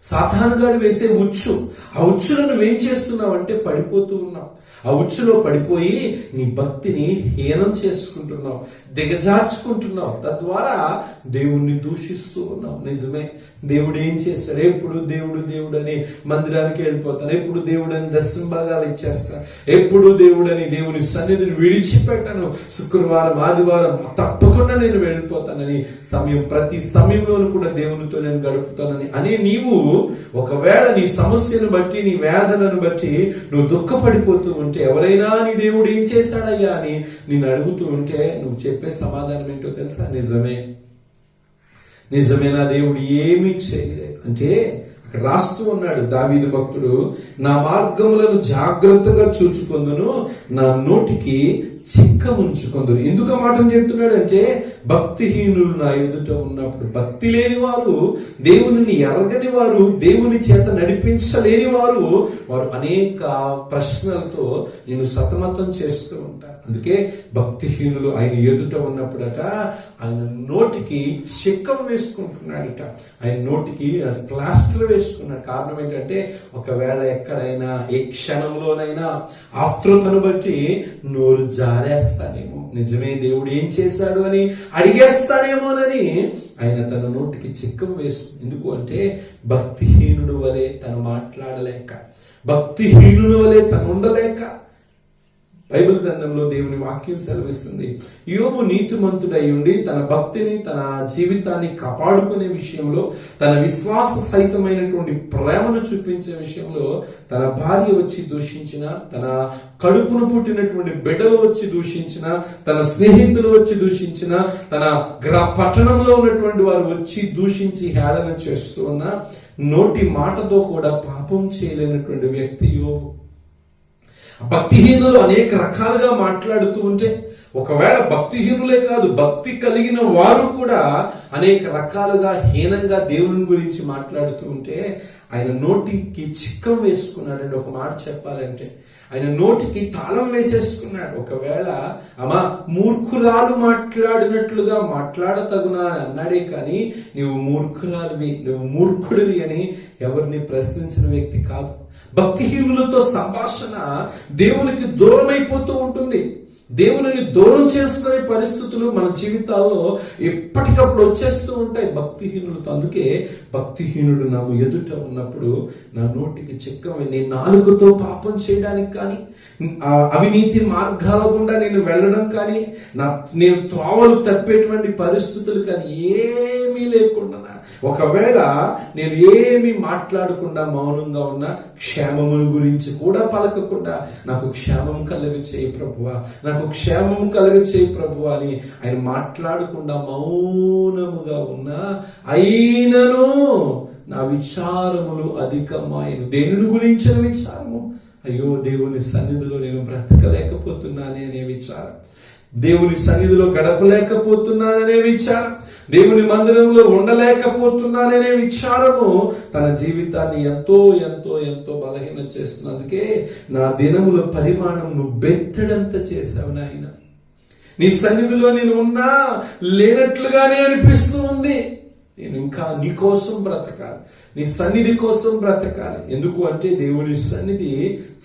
సాతానుగాడు వేసే ఉచ్చు, ఆ ఉచ్చులను నువ్వేం చేస్తున్నావు అంటే పడిపోతూ ఉన్నావు. ఆ ఉచ్చులో పడిపోయి నీ భక్తిని హీనం చేసుకుంటున్నావు, దిగజార్చుకుంటున్నావు, తద్వారా దేవుణ్ణి దూషిస్తూ ఉన్నావు. నిజమే, దేవుడు ఏం చేస్తాడు? ఎప్పుడు దేవుడు దేవుడు అని మందిరానికి వెళ్ళిపోతాను, ఎప్పుడు దేవుడు అని దశమ భాగాలు ఇచ్చేస్తాను, ఎప్పుడు దేవుడు అని దేవుని సన్నిధిని విడిచిపెట్టాను, శుక్రవారం ఆదివారం తప్పకుండా నేను వెళ్ళిపోతానని ప్రతి సమయంలోనూ కూడా దేవునితో నేను గడుపుతానని అని నీవు ఒకవేళ నీ సమస్యను బట్టి, నీ వేదనను బట్టి నువ్వు దుఃఖపడిపోతూ ఉంటే, ఎవరైనా నీ దేవుడు ఏం చేశాడయ్యా అని నిన్ను అడుగుతూ ఉంటే నువ్వు చెప్పే సమాధానం ఏంటో తెలుసా? నిజమే, నా దేవుడు ఏమీ చేయలేదు అంటే అక్కడ రాస్తూ ఉన్నాడు దావీదు భక్తుడు, నా మార్గములను జాగ్రత్తగా చూచుకొందును, నా నోటికి చిక్కముంచుకొందును. ఎందుకు ఆ మాటను చెప్తున్నాడు అంటే, భక్తిహీనులు నా ఎదుట ఉన్నప్పుడు, భక్తి లేని వారు, దేవుని ఎరగని వారు, దేవుని చేత నడిపించలేని వారు అనేక ప్రశ్నలతో నేను సతమతం చేస్తూ ఉంటారు. అందుకే భక్తిహీనులు ఆయన ఎదుట ఉన్నప్పుడట ఆయన నోటికి చిక్కం వేసుకుంటున్నాడట, ఆయన నోటికి ప్లాస్టర్ వేసుకున్నాడు. కారణం ఏంటంటే, ఒకవేళ ఎక్కడైనా ఏ క్షణంలోనైనా ఆతృతను బట్టి నోరు జారేస్తానేమో, నిజమే దేవుడు ఏం చేశాడు అని అడిగేస్తానేమోనని ఆయన తన నోటికి చిక్కం వేస్తుంది. ఎందుకు అంటే, భక్తిహీనుడు వలె తను మాట్లాడలేక, భక్తిహీనుడు వలె తను ఉండలేక. బైబిల్ గ్రంథంలో దేవుని వాక్యం సెలవిస్తుంది, యోబు నీతిమంతుడై ఉండి తన భక్తిని, తన జీవితాన్ని కాపాడుకునే విషయంలో, తన విశ్వాస సహితమైనటువంటి ప్రేమను చూపించే విషయంలో తన భార్య వచ్చి దూషించిన, తన కడుపును పుట్టినటువంటి బిడ్డలు వచ్చి దూషించిన, తన స్నేహితులు వచ్చి దూషించిన, తన పట్టణంలో ఉన్నటువంటి వారు వచ్చి దూషించి హేళన చేస్తూ ఉన్న, నోటి మాటతో కూడా పాపం చేయలేనటువంటి వ్యక్తి యోబు. భక్తిహీనులు అనేక రకాలుగా మాట్లాడుతూ ఉంటే, ఒకవేళ భక్తిహీనులే కాదు, భక్తి కలిగిన వారు కూడా అనేక రకాలుగా హీనంగా దేవుని గురించి మాట్లాడుతూ ఉంటే ఆయన నోటికి చిక్కం వేసుకున్నాడండి. ఒక మాట చెప్పాలంటే ఆయన నోటికి తాళం వేసేసుకున్నాడు. ఒకవేళ అమ్మా మూర్ఖురాలు మాట్లాడినట్లుగా మాట్లాడతగునా అని అన్నాడే కానీ, నువ్వు మూర్ఖురాలువి, నువ్వు మూర్ఖుడివి అని ఎవరిని ప్రశ్నించిన వ్యక్తి కాదు. భక్తిహీనులతో సంభాషణ దేవునికి దూరం అయిపోతూ ఉంటుంది. దేవుని దూరం చేసుకునే పరిస్థితులు మన జీవితాల్లో ఎప్పటికప్పుడు వచ్చేస్తూ ఉంటాయి భక్తిహీనులతో. అందుకే భక్తిహీనుడు నా ఎదుట ఉన్నప్పుడు నా నోటికి చిక్కం, నీ నాలుకతో పాపం చేయడానికి కానీ, అవినీతి మార్గాల గుండా నేను వెళ్ళడం కానీ, నేను త్రోవలు తప్పేటువంటి పరిస్థితులు కానీ ఏమీ లేకుండా, ఒకవేళ నేను ఏమి మాట్లాడకుండా మౌనంగా ఉన్నా, క్షేమమును గురించి కూడా పలకకుండా నాకు క్షేమం కలుగ చేయి ప్రభువా, నాకు క్షేమం కలుగ చేయి ప్రభువా అని ఆయన మాట్లాడకుండా మౌనముగా ఉన్నా, అయినను నా విచారములు అధికమాయను. దేనిని గురించిన విచారము? అయ్యో దేవుని సన్నిధిలో నేను బ్రతకలేకపోతున్నానే అనే విచారం, దేవుని సన్నిధిలో గడపలేకపోతున్నాననే విచారం, దేవుని మందిరంలో ఉండలేకపోతున్నాననే విచారము తన జీవితాన్ని ఎంతో ఎంతో ఎంతో బలహీనం చేస్తున్నందుకే నా దినముల పరిమాణం నువ్వు బెత్తడంత చేశావు నాయన. నీ సన్నిధిలో నేను ఉన్నా లేనట్లుగానే అనిపిస్తూ ఉంది. నేను ఇంకా నీ కోసం బ్రతకాలి, నీ సన్నిధి కోసం బ్రతకాలి. ఎందుకు అంటే దేవుని సన్నిధి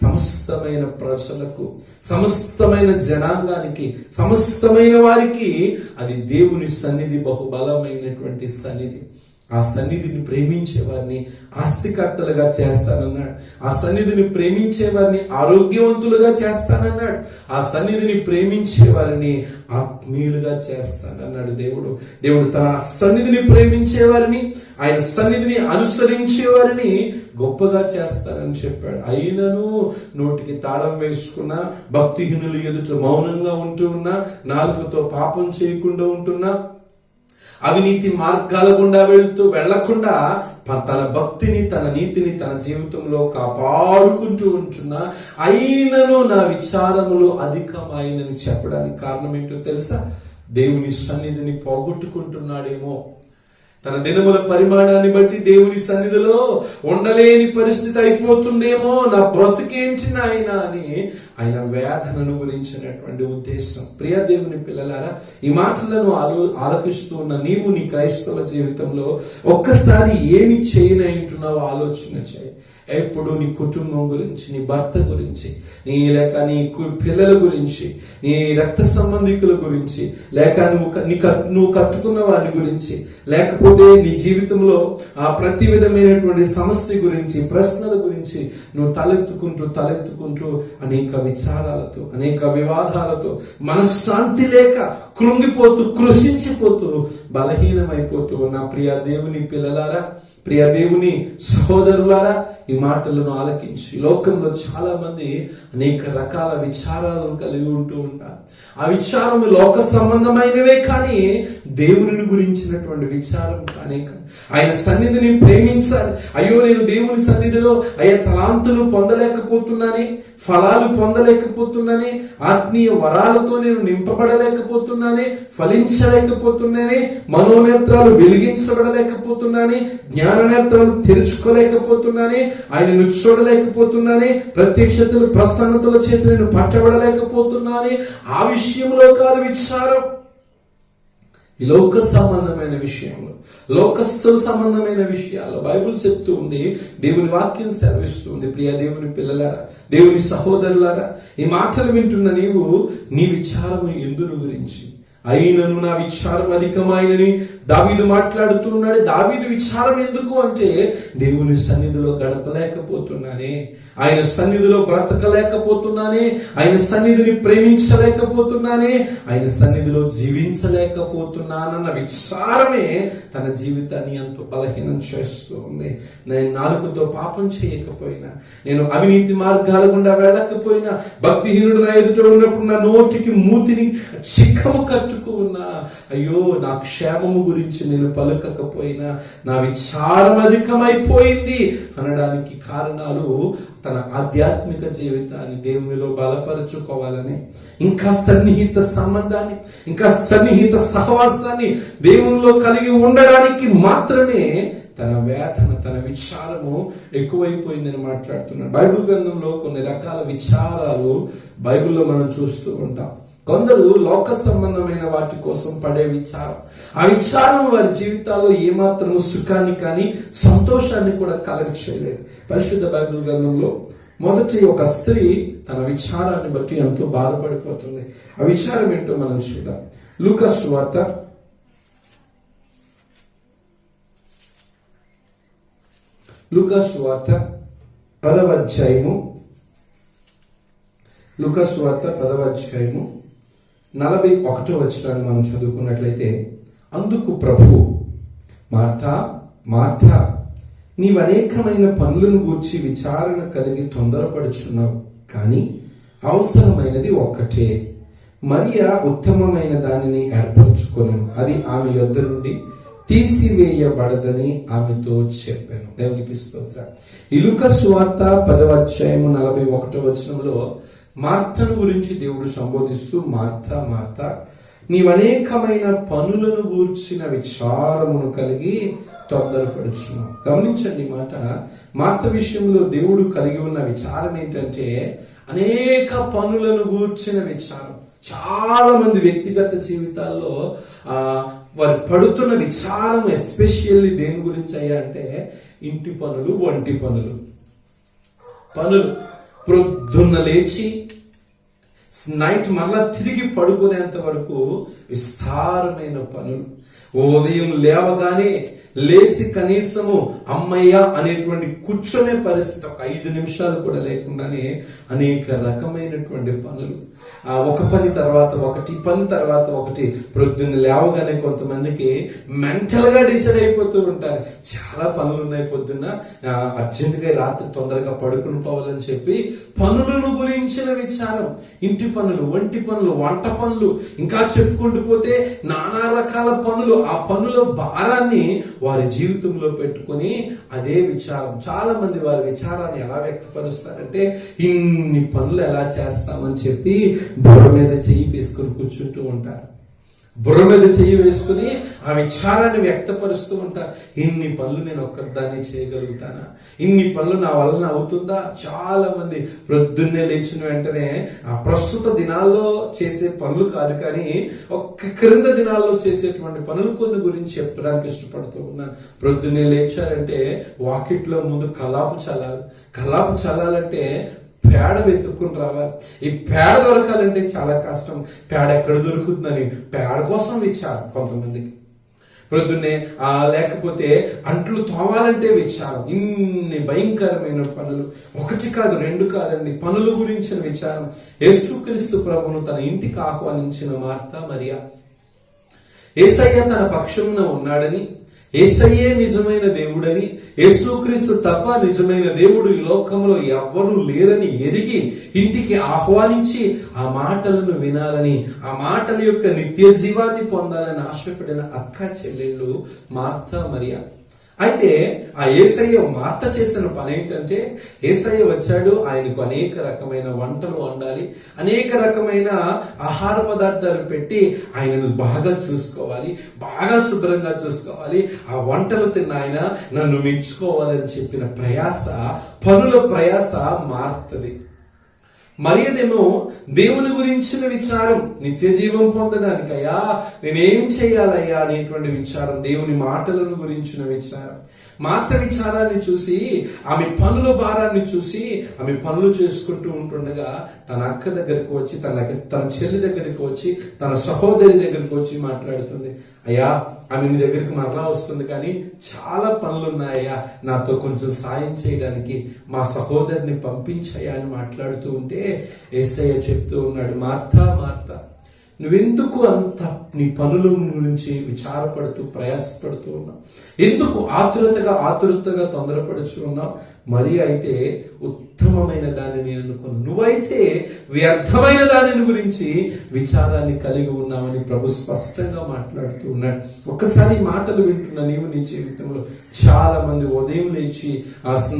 సమస్తమైన ప్రజలకు, సమస్తమైన జనాంగానికి, సమస్తమైన వారికి అది దేవుని సన్నిధి బహుబలమైనటువంటి సన్నిధి. ఆ సన్నిధిని ప్రేమించే వారిని ఆస్తికర్తలుగా చేస్తానన్నాడు. ఆ సన్నిధిని ప్రేమించే వారిని ఆరోగ్యవంతులుగా చేస్తానన్నాడు. ఆ సన్నిధిని ప్రేమించే వారిని ఆత్మీయులుగా చేస్తానన్నాడు దేవుడు. తన సన్నిధిని ప్రేమించే వారిని, ఆయన సన్నిధిని అనుసరించే వారిని గొప్పగా చేస్తానని చెప్పాడు. అయినను నోటికి తాళం వేసుకున్నా, భక్తిహీనులు ఎదుట మౌనంగా ఉంటూ ఉన్నా, నాలుకతో పాపం చేయకుండా ఉంటున్నా, అవినీతి మార్గాల గుండా వెళ్లకుండా తన భక్తిని, తన నీతిని తన జీవితంలో కాపాడుకుంటూ ఉంటున్నా, అయినను నా విచారములు అధికమైనని చెప్పడానికి కారణం ఏంటో తెలుసా? దేవుని సన్నిధిని పోగొట్టుకుంటున్నాడేమో. తన దినముల పరిమాణాన్ని బట్టి దేవుని సన్నిధిలో ఉండలేని పరిస్థితి అయిపోతుందేమో, నా బ్రతికేంటి నాయన అని ఆయన వేదనను గురించినటువంటి ఉద్దేశం. ప్రియ దేవుని పిల్లలారా, ఈ మాటలను ఆలకిస్తూ ఉన్న నీవు నీ క్రైస్తవ జీవితంలో ఒక్కసారి ఏమి చేయనంటున్నావో ఆలోచన చేయి. ఎప్పుడు నీ కుటుంబం గురించి, నీ భర్త గురించి, లేక నీ పిల్లల గురించి, నీ రక్త సంబంధికుల గురించి, లేక నువ్వు కట్టుకున్న వారి గురించి, లేకపోతే నీ జీవితంలో ఆ ప్రతి విధమైనటువంటి సమస్య గురించి, ప్రశ్నల గురించి నువ్వు తలెత్తుకుంటూ అనేక విచారాలతో, అనేక వివాదాలతో, మనశ్శాంతి లేక కృంగిపోతూ, కృషించిపోతూ, బలహీనమైపోతూ నా ప్రియ దేవుని పిల్లలారా, ప్రియ దేవుని సహోదరులారా, ఈ మాటలను ఆలకించి, లోకంలో చాలా మంది అనేక రకాల విచారాలను కలిగి ఉంటూ ఉంటారు. ఆ విచారము లోక సంబంధమైనవే కానీ దేవుని గురించినటువంటి విచారం కానీ ఆయన సన్నిధిని ప్రేమించాలి. అయ్యో నేను దేవుని సన్నిధిలో తలాంతులు పొందలేకపోతున్నానే, ఫలాలు పొందలేకపోతున్నానే, ఆత్మీయ వరాలతో నేను నింపబడలేకపోతున్నానే, ఫలించలేకపోతున్నానే, మనోనేత్రాలు వెలిగించబడలేకపోతున్నానే, జ్ఞాననేత్రాలు తెరుచుకోలేకపోతున్నానే, ఆయనను చూడలేకపోతున్నానే, ప్రత్యక్షతలు ప్రసన్నతల చేత నేను పట్టబడలేకపోతున్నానే. ఆ విషయంలో కాదు విచారం, ఈ లోక సంబంధమైన విషయంలో, లోకస్తుల సంబంధమైన విషయాల్లో బైబిల్ చెప్తూ ఉంది, దేవుని వాక్యం సెలవిస్తుంది. ప్రియ దేవుని పిల్లలారా, దేవుని సహోదరులారా, ఈ మాటలు వింటున్న నీవు నీ విచారము ఎందును గురించి? అయినను నా విచారం అధికమైనని దావీదు మాట్లాడుతూ ఉన్నాడు. దావీదు విచారం ఎందుకు అంటే, దేవుని సన్నిధిలో గడపలేకపోతున్నానే, ఆయన సన్నిధిలో బ్రతకలేకపోతున్నానే, ఆయన సన్నిధిని ప్రేమించలేకపోతున్నానే, ఆయన సన్నిధిలో జీవించలేకపోతున్నానన్న విచారమే తన జీవితాన్ని ఎంతో బలహీనం చేస్తూ ఉంది. నేను నాలుకతో పాపం చేయకపోయినా, నేను అవినీతి మార్గాల గుండా వెళ్ళకపోయినా, భక్తిహీనుడు నా ఎదుట ఉన్నప్పుడు నా నోటికి మూతిని చిక్కము కట్టుకు ఉన్నా, అయ్యో నా క్షేమము గురించి నేను పలుకకపోయినా నా విచారం అధికమైపోయింది అనడానికి కారణాలు తన ఆధ్యాత్మిక జీవితాన్ని దేవునిలో బలపరుచుకోవాలని, ఇంకా సన్నిహిత సంబంధాన్ని, ఇంకా సన్నిహిత సహవాసాన్ని దేవునిలో కలిగి ఉండడానికి మాత్రమే తన వేదన, తన విచారము ఎక్కువైపోయిందని మాట్లాడుతున్నాడు. బైబిల్ గ్రంథంలో కొన్ని రకాల విచారాలు బైబిల్లో మనం చూస్తూ ఉంటాం. కొందరు లోక సంబంధమైన వాటి కోసం పడే విచారం, ఆ విచారం వారి జీవితాల్లో ఏమాత్రం సుఖాన్ని కానీ సంతోషాన్ని కూడా కలగచేయలేదు. పరిశుద్ధ బైబిల్ గ్రంథంలో మొదటి ఒక స్త్రీ తన విచారాన్ని బట్టి ఎంతో బాధపడిపోతుంది. ఆ విచారం ఏంటో మనం చూద్దాం. లూకా సువార్త 10వ అధ్యాయము, లూకా సువార్త 10వ అధ్యాయము 41వ వచనాన్ని మనం చదువుకున్నట్లయితే, అందుకు ప్రభువు, మార్తా మార్తా, నీవు అనేకమైన పనులను గూర్చి విచారణ కలిగి తొందరపడుచున్నావు, కానీ అవసరమైనది ఒక్కటే. మరియా ఉత్తమమైన దానిని ఏర్పరచుకొనెను, అది ఆమె యొద్ద నుండి తీసివేయబడదని ఆమెతో చెప్పాను. దేవునికి స్తోత్రం. ఈ లూకా సువార్త 10వ అధ్యాయము 41వ వచనంలో మార్తను గురించి దేవుడు సంబోధిస్తూ, మార్తా మార్తా, నీవనేకమైన పనులను గూర్చిన విచారమును కలిగి తొందరపడుచున్నావు. గమనించండి మాట, మార్త విషయంలో దేవుడు కలిగి ఉన్న విచారం ఏంటంటే అనేక పనులను గూర్చిన విచారం. చాలా మంది వ్యక్తిగత జీవితాల్లో వారు పడుతున్న విచారం ఎస్పెషల్లీ దేని గురించి అయ్యా అంటే ఇంటి పనులు, వంటి పనులు. ప్రొద్దున్న లేచి నైట్ మళ్ళా తిరిగి పడుకునేంత వరకు విస్తారమైన పనులు. ఉదయం లేవగానే లేచి కనీసము అమ్మయ్య అనేటువంటి కూర్చొనే పరిస్థితి, ఒక 5 నిమిషాలు కూడా లేకుండానే అనేక రకమైనటువంటి పనులు. ఒక పని తర్వాత ఒకటి ప్రొద్దున్న లేవగానే కొంతమందికి మెంటల్ గా డిసైడ్ అయిపోతూ ఉంటారు. చాలా పనులు ఉన్నాయి, పొద్దున్న అర్జెంటుగా రాత్రి తొందరగా పడుకుని పోవాలని చెప్పి పనులను గురించిన విచారం. ఇంటి పనులు, వంటి పనులు, వంట పనులు, ఇంకా చెప్పుకుంటూ పోతే నానా రకాల పనులు. ఆ పనుల భారాన్ని వారి జీవితంలో పెట్టుకొని అదే విచారం. చాలా మంది వారి విచారాన్ని ఎలా వ్యక్తపరుస్తారంటే, ఇన్ని పనులు ఎలా చేస్తామని చెప్పి బుర్ర మీద చెయ్యి వేసుకొని కూర్చుంటూ ఉంటారు. బుర్ర మీద చెయ్యి వేసుకుని ఆ విచారాన్ని వ్యక్తపరుస్తూ ఉంటా. ఇన్ని పనులు నేను ఒక్కదాన్ని చేయగలుగుతానా? ఇన్ని పనులు నా వలన అవుతుందా? చాలా మంది ప్రొద్దున్నే లేచిన వెంటనే ఆ ప్రస్తుత దినాల్లో చేసే పనులు కాదు, కానీ ఒక్క క్రింద దినాల్లో చేసేటువంటి పనులు కొన్ని గురించి చెప్పడానికి ఇష్టపడుతూ ఉన్నాను. ప్రొద్దున్నే లేచారంటే వాకిట్లో ముందు కల్లాపు చల్లాలంటే పేడ వెతుక్కుని రావాలి. ఈ పేడ దొరకాలంటే చాలా కష్టం. పేడ ఎక్కడ దొరుకుతుందని పేడ కోసం విచారం కొంతమందికి. ప్రొద్దున్నే లేకపోతే అంట్లు తోమాలంటే విచారం. ఇన్ని భయంకరమైన పనులు, ఒకటి కాదు రెండు కాదండి, పనుల గురించిన విచారం. యేసుక్రీస్తు ప్రభువును తన ఇంటికి ఆహ్వానించిన మార్తా మరియా యేసయ్య తన పక్షమున ఉన్నాడని, యేసయ్యే నిజమైన దేవుడని, యేసుక్రీస్తు తప్ప నిజమైన దేవుడు ఈ లోకంలో ఎవ్వరూ లేరని ఎరిగి ఇంటికి ఆహ్వానించి ఆ మాటలను వినాలని, ఆ మాటల యొక్క నిత్య జీవాన్ని పొందాలని ఆశపడిన అక్క చెల్లెళ్ళు మార్తా మరియా. అయితే ఆ యేసయ్య మార్త చేసిన పని ఏంటంటే, యేసయ్య వచ్చాడు, ఆయనకు అనేక రకమైన వంటలు వండాలి, అనేక రకమైన ఆహార పదార్థాలు పెట్టి ఆయనను బాగా చూసుకోవాలి, బాగా శుభ్రంగా చూసుకోవాలి. ఆ వంటలు తిన్న ఆయన నన్ను మెచ్చుకోవాలని చెప్పిన ప్రయాస, పనుల ప్రయాస మార్తది. మరియదేమో దేవుని గురించిన విచారం, నిత్య జీవం పొందడానికి అయ్యా నేనేం చేయాలయ్యా అనేటువంటి విచారం, దేవుని మాటలను గురించిన విచారం. మార్త విచారాన్ని చూసి, ఆమె పనుల భారాన్ని చూసి, ఆమె పనులు చేసుకుంటూ ఉంటుండగా తన అక్క దగ్గరికి వచ్చి, తన చెల్లి దగ్గరికి వచ్చి, తన సహోదరి దగ్గరికి వచ్చి మాట్లాడుతుంది. అయ్యా ఆమె మీ దగ్గరికి మరలా వస్తుంది, కానీ చాలా పనులు ఉన్నాయా, నాతో కొంచెం సాయం చేయడానికి మా సహోదరిని పంపించాయా అని మాట్లాడుతూ ఉంటే యేసయ్య చెప్తూ ఉన్నాడు, మార్తా మార్తా, నువ్వెందుకు అంత నీ పనుల గురించి విచారపడుతూ ప్రయాసపడుతూ ఉన్నావు? ఎందుకు ఆతురతగా తొందరపడుచు ఉన్నావు? మరి అయితే ఉత్తమమైన దానిని అనుకుని, నువ్వైతే వ్యర్థమైన దానిని గురించి విచారాన్ని కలిగి ఉన్నావని ప్రభు స్పష్టంగా మాట్లాడుతూ ఉన్నాడు. ఒక్కసారి మాటలు వింటున్న నీవు నీ జీవితంలో చాలా మంది ఉదయం లేచి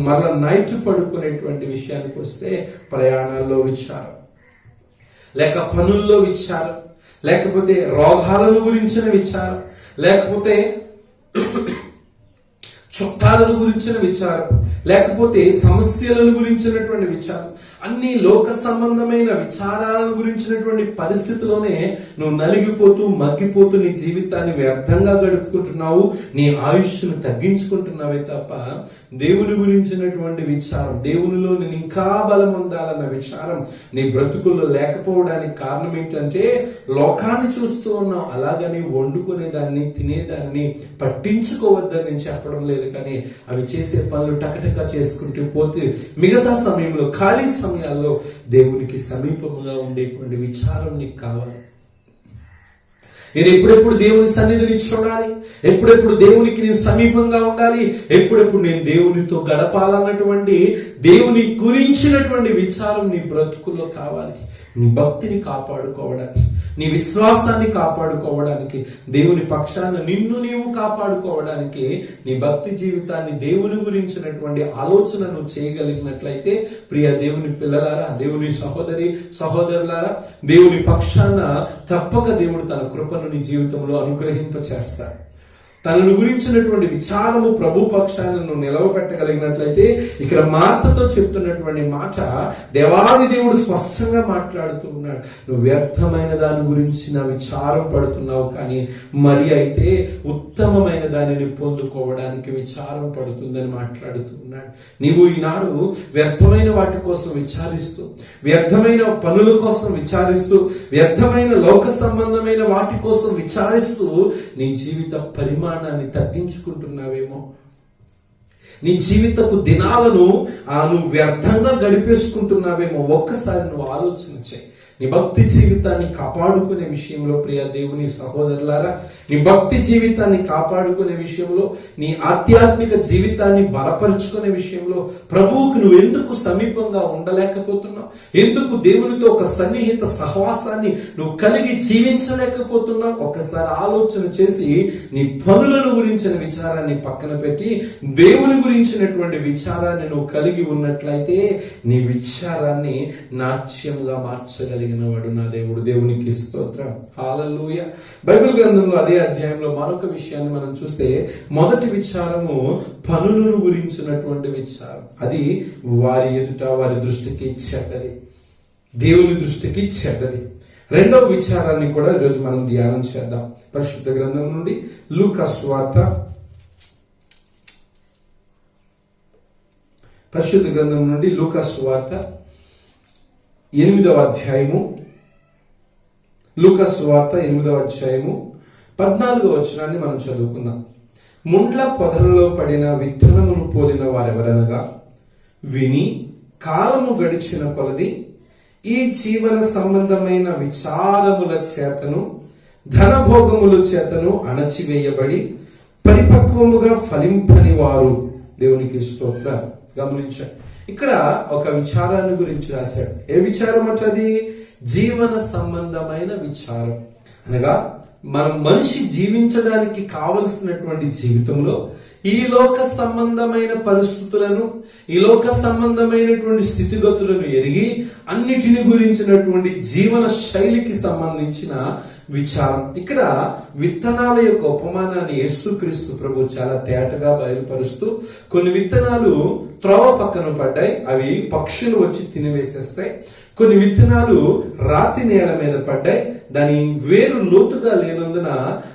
మరలా నైట్ పడుకునేటువంటి విషయానికి వస్తే ప్రయాణాల్లో విచారం, లేక పనుల్లో విచారం, లేకపోతే రోగాలను గురించిన విచారం, లేకపోతే చుట్టాలను గురించిన విచారం, లేకపోతే సమస్యలను గురించినటువంటి విచారం, అన్ని లోక సంబంధమైన విచారాలను గురించినటువంటి పరిస్థితిలోనే నువ్వు నలిగిపోతూ మగ్గిపోతూ నీ జీవితాన్ని వ్యర్థంగా గడుపుకుంటున్నావు, నీ ఆయుష్ను తగ్గించుకుంటున్నావే తప్ప దేవుని గురించినటువంటి విచారం, దేవునిలో నేను ఇంకా బలం పొందాలన్న విచారం నీ బ్రతుకుల్లో లేకపోవడానికి కారణం ఏంటంటే లోకాన్ని చూస్తూ ఉన్నావు. అలాగని వండుకునేదాన్ని తినేదాన్ని పట్టించుకోవద్దని నేను చెప్పడం లేదు, కానీ అవి చేసే పనులు టకటక చేసుకుంటూ పోతే మిగతా సమయంలో, ఖాళీ సమయాల్లో దేవునికి సమీపముగా ఉండేటువంటి విచారం నీకు కావాలి. నేను ఎప్పుడెప్పుడు దేవుని సన్నిధిని చూడాలి, ఎప్పుడెప్పుడు దేవునికి నేను సమీపంగా ఉండాలి, ఎప్పుడెప్పుడు నేను దేవునితో గడపాలన్నటువంటి దేవుని గురించినటువంటి విచారం నీ బ్రతుకులో కావాలి. నీ భక్తిని కాపాడుకోవడానికి, నీ విశ్వాసాన్ని కాపాడుకోవడానికి, దేవుని పక్షాన నిన్ను నీవు కాపాడుకోవడానికి, నీ భక్తి జీవితాన్ని దేవుని గురించినటువంటి ఆలోచన నువ్వు చేయగలిగినట్లయితే, ప్రియ దేవుని పిల్లలారా, దేవుని సహోదరులారా, దేవుని పక్షాన తప్పక దేవుడు తన కృపను నీ జీవితంలో అనుగ్రహింప చేస్తాడు. తనను గురించినటువంటి విచారము ప్రభు పక్షాలను నిలవపెట్టగలిగినట్లయితే, ఇక్కడ మార్తతో చెప్తున్నటువంటి మాట దేవాది దేవుడు స్పష్టంగా మాట్లాడుతూ ఉన్నాడు. నువ్వు వ్యర్థమైన దాని గురించి నా విచారం పడుతున్నావు, కానీ మరి అయితే ఉత్తమమైన దానిని పొందుకోవడానికి విచారం పడుతుందని మాట్లాడుతూ ఉన్నాడు. నీవు ఈనాడు వ్యర్థమైన వాటి కోసం విచారిస్తూ, వ్యర్థమైన పనుల కోసం విచారిస్తూ, వ్యర్థమైన లోక సంబంధమైన వాటి కోసం విచారిస్తూ నీ జీవిత పరిమాణాన్ని తగ్గించుకుంటున్నావేమో, నీ జీవితపు దినాలను నువ్వు వ్యర్థంగా గడిపేసుకుంటున్నావేమో. ఒక్కసారి నువ్వు ఆలోచన చేయి. నీ భక్తి జీవితాన్ని కాపాడుకునే విషయంలో ప్రియ దేవుని సహోదరులారా, నీ భక్తి జీవితాన్ని కాపాడుకునే విషయంలో, నీ ఆధ్యాత్మిక జీవితాన్ని బలపరుచుకునే విషయంలో ప్రభువుకు నువ్వు ఎందుకు సమీపంగా ఉండలేకపోతున్నావు? ఎందుకు దేవునితో ఒక సన్నిహిత సహవాసాన్ని నువ్వు కలిగి జీవించలేకపోతున్నావు? ఒక్కసారి ఆలోచన చేసి నీ పనులను గురించిన విచారాన్ని పక్కన పెట్టి దేవుని గురించినటువంటి విచారాన్ని నువ్వు కలిగి ఉన్నట్లయితే నీ విచారాన్ని నాట్యంగా మార్చగలిగిన వాడు నా దేవుడు. దేవునికి స్తోత్రం. హల్లెలూయా. బైబిల్ గ్రంథంలో అదే అధ్యాయంలో మరొక విషయాన్ని మనం చూస్తే, మొదటి విచారము పనులను గురించినటువంటి విచారం. అది వారి ఎదుట, వారి దృష్టికి చెడ్డది, దేవుని దృష్టికి చెడ్డది. రెండవ విచారాన్ని కూడా ఈరోజు మనం ధ్యానం చేద్దాం. పరిశుద్ధ గ్రంథం నుండి లూకా సువార్త, పరిశుద్ధ గ్రంథం నుండి లూకా సువార్త 8వ అధ్యాయము, లూకా సువార్త 8వ అధ్యాయము 14వ వచనాన్ని మనం చదువుకుందాం. ముండ్ల పొదలలో పడిన విత్తనమును పోలిన వారెవరనగా, విని కాలము గడిచిన కొలది ఈ జీవన సంబంధమైన విచారముల చేతను ధనభోగముల చేతను అణచివేయబడి పరిపక్వముగా ఫలింపని వారు. దేవునికి స్తోత్రం. గమనించండి, ఇక్కడ ఒక విచారాన్ని గురించి రాశాడు. ఏ విచారం అది? జీవన సంబంధమైన విచారం. అనగా మనం మనిషి జీవించడానికి కావలసినటువంటి జీవితంలో ఈ లోక సంబంధమైన పరిస్థితులను, ఈ లోక సంబంధమైనటువంటి స్థితిగతులను ఎరిగి అన్నిటిని గురించినటువంటి జీవన శైలికి సంబంధించిన విచారం. ఇక్కడ విత్తనాల యొక్క ఉపమానాన్ని యేసుక్రీస్తు ప్రభు చాలా తేటగా బయలుపరుస్తూ, కొన్ని విత్తనాలు త్రోవ పక్కన పడ్డాయి, అవి పక్షులు వచ్చి తినివేసేస్తాయి. కొన్ని విత్తనాలు రాతి నేల మీద పడ్డాయి, దాని వేరు లోతుగా లేనందున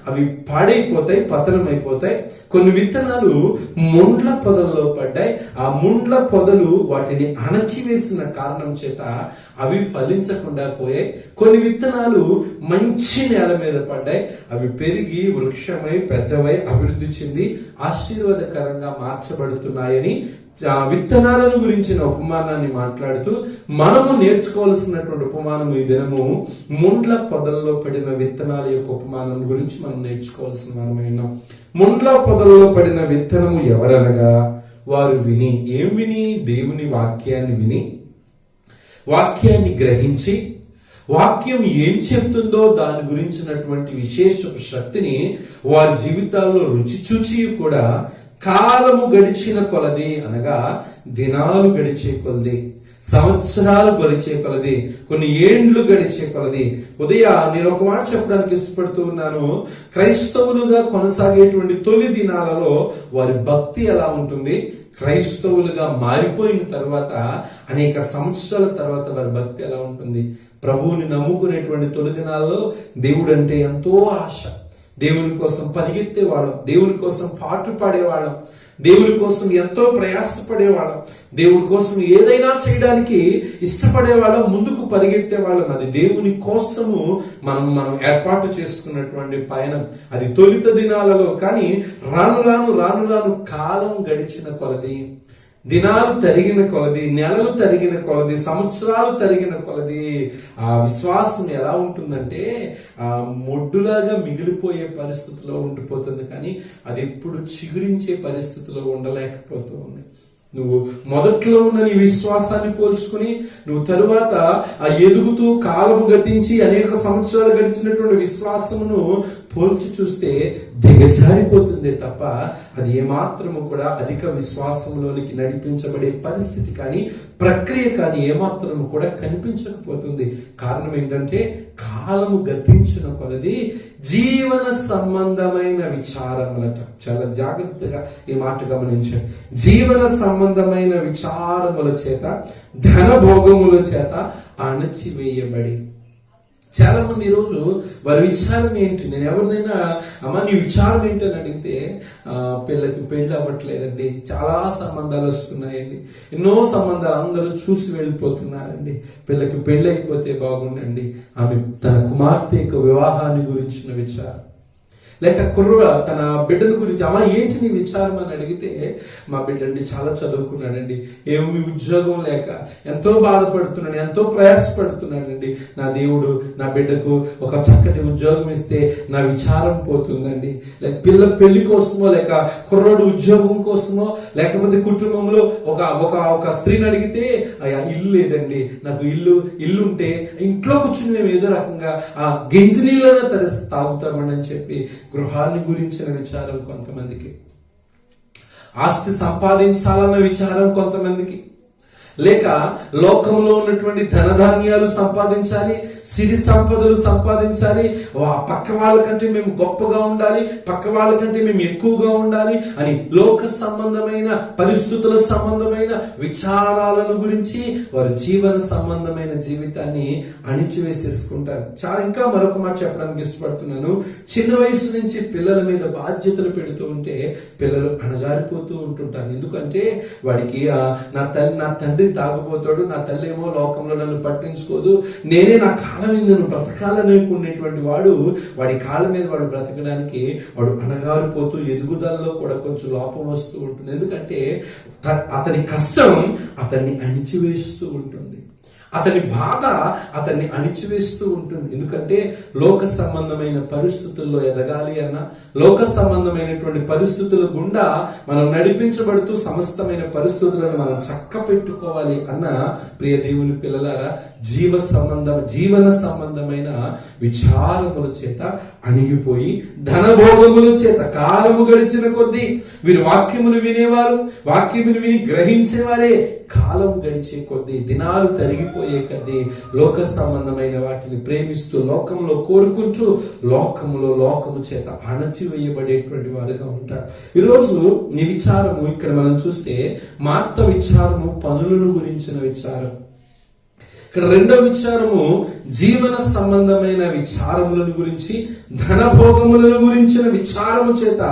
అవి పాడైపోతాయి, పతనమైపోతాయి. కొన్ని విత్తనాలు ముండ్ల పొదల్లో పడ్డాయి, ఆ ముండ్ల పొదలు వాటిని అణచివేసిన కారణం చేత అవి ఫలించకుండా పోయాయి. కొన్ని విత్తనాలు మంచి నేల మీద పడ్డాయి, అవి పెరిగి వృక్షమై పెద్దవై అభివృద్ధి చెంది ఆశీర్వాదకరంగా మార్చబడుతున్నాయని విత్తనాలను గురించిన ఉపమానాన్ని మాట్లాడుతూ మనము నేర్చుకోవాల్సినటువంటి ఉపమానం ఈ దినము ముండ్ల పొదల్లో పడిన విత్తనాల యొక్క ఉపమానం గురించి మనం నేర్చుకోవాల్సిన మనమైనా. ముండ్ల పొదల్లో పడిన విత్తనము ఎవరనగా, వారు విని, ఏం విని? దేవుని వాక్యాన్ని విని, వాక్యాన్ని గ్రహించి, వాక్యం ఏం చెప్తుందో దాని గురించినటువంటి విశేష శక్తిని వారి జీవితాల్లో రుచి చూచి కూడా కాలము గడిచిన కొలది, అనగా దినాలు గడిచే కొలది, సంవత్సరాలు గడిచే కొలది, కొన్ని ఏండ్లు గడిచే కొలది. నేను ఒక మాట చెప్పడానికి ఇష్టపడుతూ ఉన్నాను. క్రైస్తవులుగా కొనసాగేటువంటి తొలి దినాలలో వారి భక్తి ఎలా ఉంటుంది, క్రైస్తవులుగా మారిపోయిన తర్వాత అనేక సంవత్సరాల తర్వాత వారి భక్తి ఎలా ఉంటుంది. ప్రభువుని నమ్ముకునేటువంటి తొలి దినాల్లో దేవుడు అంటే ఎంతో ఆశ, దేవుని కోసం పరిగెత్తేవాళ్ళం, దేవుని కోసం పాటు పాడేవాళ్ళం, దేవుని కోసం ఎంతో ప్రయాసపడేవాళ్ళం, దేవుని కోసం ఏదైనా చేయడానికి ఇష్టపడేవాళ్ళం, ముందుకు పరిగెత్తేవాళ్ళం. అది దేవుని కోసము మనం ఏర్పాటు చేసుకున్నటువంటి పయనం. అది తొలిత దినాలలో. కానీ రాను రాను కాలం గడిచిన కొలది, దినాలు తరిగిన కొలది, నెలలు తరిగిన కొలది, సంవత్సరాలు తరిగిన కొలది ఆ విశ్వాసం ఎలా ఉంటుందంటే మొడ్డులాగా మిగిలిపోయే పరిస్థితిలో ఉండిపోతుంది. కానీ అది ఎప్పుడు చిగురించే పరిస్థితిలో ఉండలేకపోతుంది. నువ్వు మొదట్లో ఉన్న నీ విశ్వాసాన్ని పోల్చుకుని నువ్వు తరువాత ఆ ఎదుగుతూ కాలము గతించి అనేక సంవత్సరాలు గడిచినటువంటి విశ్వాసమును పోల్చి చూస్తే దిగజారిపోతుంది తప్ప అది ఏమాత్రము కూడా అధిక విశ్వాసంలోనికి నడిపించబడే పరిస్థితి కానీ ప్రక్రియ కానీ ఏమాత్రము కూడా కనిపించకపోతుంది. కారణం ఏంటంటే కాలము గతించిన కొలది జీవన సంబంధమైన విచారములట. చాలా జాగ్రత్తగా ఈ మాట గమనించండి. జీవన సంబంధమైన విచారముల చేత, ధన భోగముల చేత అణచివేయబడి. చాలా మంది ఈరోజు వారి విచారం ఏంటి? నేను ఎవరినైనా అమ్మ నీ విచారం ఏంటి అని అడిగితే పిల్లకి పెళ్ళి అవ్వట్లేదండి, చాలా సంబంధాలు వస్తున్నాయండి, ఎన్నో సంబంధాలు అందరూ చూసి వెళ్ళిపోతున్నారండి, పిల్లకి పెళ్ళి అయిపోతే బాగుండండి. ఆమె తన కుమార్తె యొక్క వివాహాన్ని గురించిన విచారం. లేక తన బిడ్డల గురించి అమ్మా ఏంటి నీ విచారం అని అడిగితే, మా బిడ్డండి చాలా చదువుకున్నాడండి, ఏమి ఉద్యోగం లేక ఎంతో బాధపడుతున్నాడు, ఎంతో ప్రయాసపడుతున్నాడండి. నా దేవుడు నా బిడ్డకు ఒక చక్కటి ఉద్యోగం ఇస్తే నా విచారం పోతుందండి. లేక పిల్ల పెళ్లి కోసమో, లేక కుర్రోడు ఉద్యోగం కోసమో, లేకపోతే కుటుంబంలో ఒక స్త్రీని అడిగితే అయ్యా ఇల్లు లేదండి, నాకు ఇల్లు ఉంటే ఇంట్లో కూర్చుని మేము ఏదో రకంగా ఆ గెంజి నీళ్ళలో తాగుతామని అని చెప్పి గృహాన్ని గురించిన విచారం కొంతమందికి, ఆస్తి సంపాదించాలన్న విచారం కొంతమందికి, లేక లోకంలో ఉన్నటువంటి ధనధాన్యాలు సంపాదించాలి, సిరి సంపదలు సంపాదించాలి, పక్క వాళ్ళకంటే మేము గొప్పగా ఉండాలి, పక్క వాళ్ళకంటే మేము ఎక్కువగా ఉండాలి అని లోక సంబంధమైన పరిస్థితుల సంబంధమైన విచారాలను గురించి వారు జీవన సంబంధమైన జీవితాన్ని అణిచివేసేసుకుంటారు. ఇంకా మరొక మాట చెప్పడానికి ఇష్టపడుతున్నాను. చిన్న వయసు నుంచి పిల్లల మీద బాధ్యతలు పెడుతూ ఉంటే పిల్లలు అణగారిపోతూ ఉంటుంటారు. ఎందుకంటే వాడికి నా తండ్రి తాగుపోతాడు, నా తల్లి ఏమో లోకంలో నన్ను పట్టించుకోదు, నేనే నా కాళ్ళ మీద నన్ను బ్రతకాలనుకునేటువంటి వాడి కాళ్ళ మీద వాడు బ్రతకడానికి వాడు అణగారిపోతూ ఎదుగుదలలో కూడా కొంచెం లోపం వస్తూ ఉంటుంది. ఎందుకంటే అతని కష్టం అతన్ని అణిచివేస్తూ ఉంటుంది, అతని బాధ అతన్ని అణిచివేస్తూ ఉంటుంది. ఎందుకంటే లోక సంబంధమైన పరిస్థితుల్లో ఎదగాలి అన్న, లోక సంబంధమైనటువంటి పరిస్థితుల గుండా మనం నడిపించబడుతూ సమస్తమైన పరిస్థితులను మనం చక్క పెట్టుకోవాలి అన్న ప్రియ దేవుని పిల్లలారా, జీవన సంబంధమైన విచారముల చేత అణిగిపోయి ధనభోగముల చేత కాలము గడిచిన కొద్దీ వీరు వాక్యమును వినేవారు, వాక్యమును విని గ్రహించేవారే. కాలం గడిచే కొద్దీ, దినాలు తరిగిపోయే కొద్దీ లోక సంబంధమైన వాటిని ప్రేమిస్తూ, లోకంలో కోరుకుంటూ, లోకము చేత అణచివేయబడేటువంటి వారుగా ఉంటారు. ఈరోజు నీ విచారము ఇక్కడ మనం చూస్తే మార్త విచారము పనులను గురించిన విచారం. ఇక్కడ రెండో విచారము జీవన సంబంధమైన విచారములను గురించి, ధనభోగములను గురించిన విచారము చేత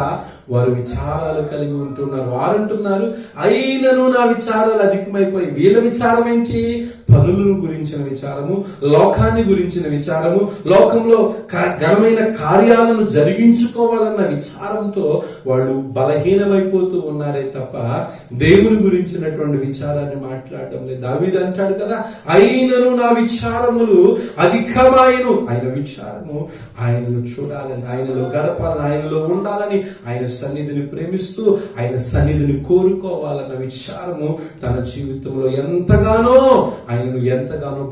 వారు విచారాలు కలిగి ఉంటున్నారు. వారంటున్నారు అయినను నా విచారాలు అధికమైపోయి. వీళ్ళ విచారం ఏంటి? పనులను గురించిన విచారము, లోకాన్ని గురించిన విచారము, లోకంలో ఘనమైన కార్యాలను జరిగించుకోవాలన్న విచారంతో వాళ్ళు బలహీనమైపోతూ ఉన్నారే తప్ప దేవుని గురించినటువంటి విచారాన్ని మాట్లాడటం లేదు. దావీదు అంటాడు కదా, అయినను నా విచారములు అధికమాయను. ఆయన విచారము ఆయనను చూడాలని, ఆయనలో గడపాలని, ఆయనలో ఉండాలని, ఆయన సన్నిధిని ప్రేమిస్తూ ఆయన సన్నిధిని కోరుకోవాలన్న విచారము తన జీవితంలో ఎంతగానో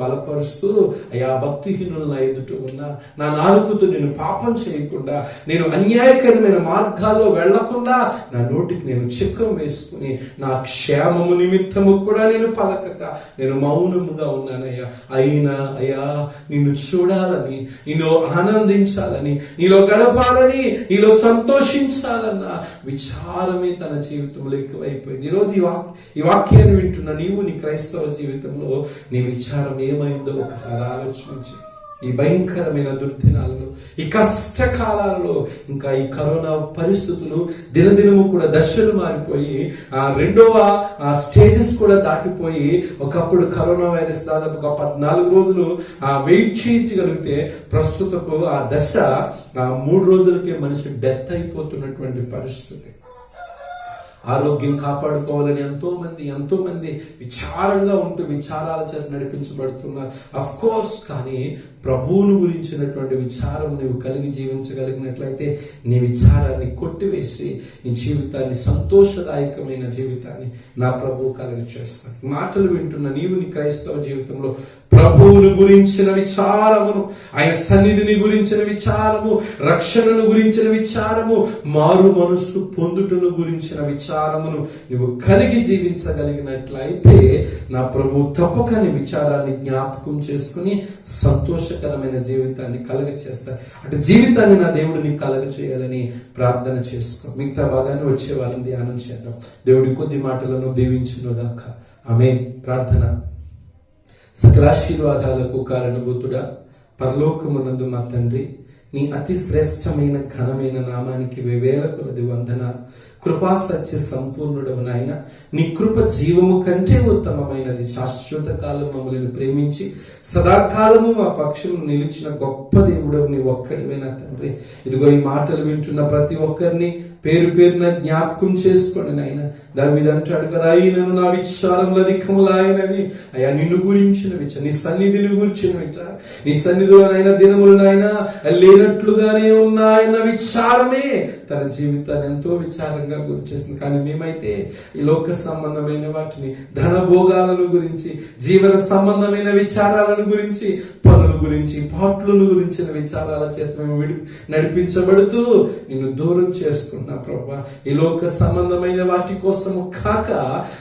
బలపరుస్తూ, అయ్యా భక్తిహీనులు నా ఎదుట ఉన్నా, నా నాలుకతో నేను పాపం చేయకుండా, నేను అన్యాయకరమైన మార్గాల్లో వెళ్లకుండా నా నోటికి నేను చిక్కం వేసుకుని నా క్షేమము నిమిత్తము కూడా నేను పలకక నేను మౌనముగా ఉన్నానయ్యా. అయినా అయ్యా నిన్ను చూడాలని, నిన్ను ఆనందించాలని, నీలో గడపాలని, నీలో సంతోషించాలన్న విచారమే తన జీవితంలో ఎక్కువైపోయింది. ఈరోజు ఈ వాక్యాన్ని వింటున్న నీవు నీ క్రైస్తవ జీవితంలో నీ విచారం ఏమైందో ఒకసారి ఆలోచించి, ఈ భయంకరమైన దుర్దినాలలో, ఈ కష్టకాలాలలో, ఇంకా ఈ కరోనా పరిస్థితులు దినదినము కూడా దశలు మారిపోయి రెండవ స్టేజెస్ కూడా దాటిపోయి, ఒకప్పుడు కరోనా వైరస్ దాదాపు 14 రోజులు వెయిట్ చేయగలిగితే ప్రస్తుతపు ఆ దశ 3 రోజులకే మనిషి డెత్ అయిపోతున్నటువంటి పరిస్థితి. ఆరోగ్యం కాపాడుకోవాలని ఎంతో మంది విచారంగా ఉంటూ విచారాల చేత నడిపించబడుతున్నారు. అఫ్ కోర్స్, కానీ ప్రభువును గురించినటువంటి విచారం నువ్వు కలిగి జీవించగలిగినట్లయితే నీ విచారాన్ని కొట్టివేసి నీ జీవితాన్ని సంతోషదాయకమైన జీవితాన్ని నా ప్రభువు కలగ చేస్తాను. మాటలు వింటున్న నీవు నీ క్రైస్తవ జీవితంలో ప్రభువును గురించిన విచారమును, ఆయన సన్నిధిని గురించిన విచారము, రక్షణను గురించిన విచారము, మారు మనస్సు పొందుటను గురించిన విచారమును నువ్వు కలిగి జీవించగలిగినట్లయితే నా ప్రభు తప్పక నీ విచారాన్ని జ్ఞాపకం చేసుకుని సంతోషకరమైన జీవితాన్ని కలగ చేస్తాడు. అటు జీవితాన్ని నా దేవుడు నీకు కలగ చేయాలని ప్రార్థన చేసుకో. మిగతా భాగాన్ని వచ్చే వాళ్ళని ధ్యానం చేద్దాం. దేవుడి కొద్ది మాటలను దీవించునుగాక. ఆమేన్. ప్రార్థన. సకలాశీర్వాదాలకు కారణభూతుడా, పరలోకమునందు మా తండ్రి, నీ అతి శ్రేష్టమైన ఘనమైన నామానికి వేవేల కొలది వందనాలు. కృపా సత్య సంపూర్ణుడవు నాయన. నీ కృప జీవము కంటే ఉత్తమమైనది. శాశ్వత కాలం మమ్మల్ని ప్రేమించి సదాకాలము మా పక్షం నిలిచిన గొప్ప దేవుడవు నీ ఒక్కడివైనా తండ్రి. ఇదిగో ఈ మాటలు వింటున్న ప్రతి ఒక్కరిని పేరు పేరున జ్ఞాపకం చేసుకోండి నాయన. దావీదు అంటాడు కదా, అయినను నా విచారములు అధికములైనవి. అయ్యా నిన్ను గురించిన విచారం, నీ సన్నిధిని గురించిన విచారం, నీ సన్నిధిలో నాయన దినములు నాయన లేనట్లుగానే ఉన్నాయన్న విచారమే తన జీవితాన్ని ఎంతో విచారంగా గురి చేసింది. కానీ మేమైతే ఈ లోక సంబంధమైన వాటిని, ధన భోగాలను గురించి, జీవన సంబంధమైన విచారాలను గురించి, పనుల గురించి, పాటలను గురించిన విచారాల చేత మేము నడిపించబడుతూ నిన్ను దూరం చేసుకున్నా ప్రభువా. ఈ లోక సంబంధమైన వాటి కోసము కాక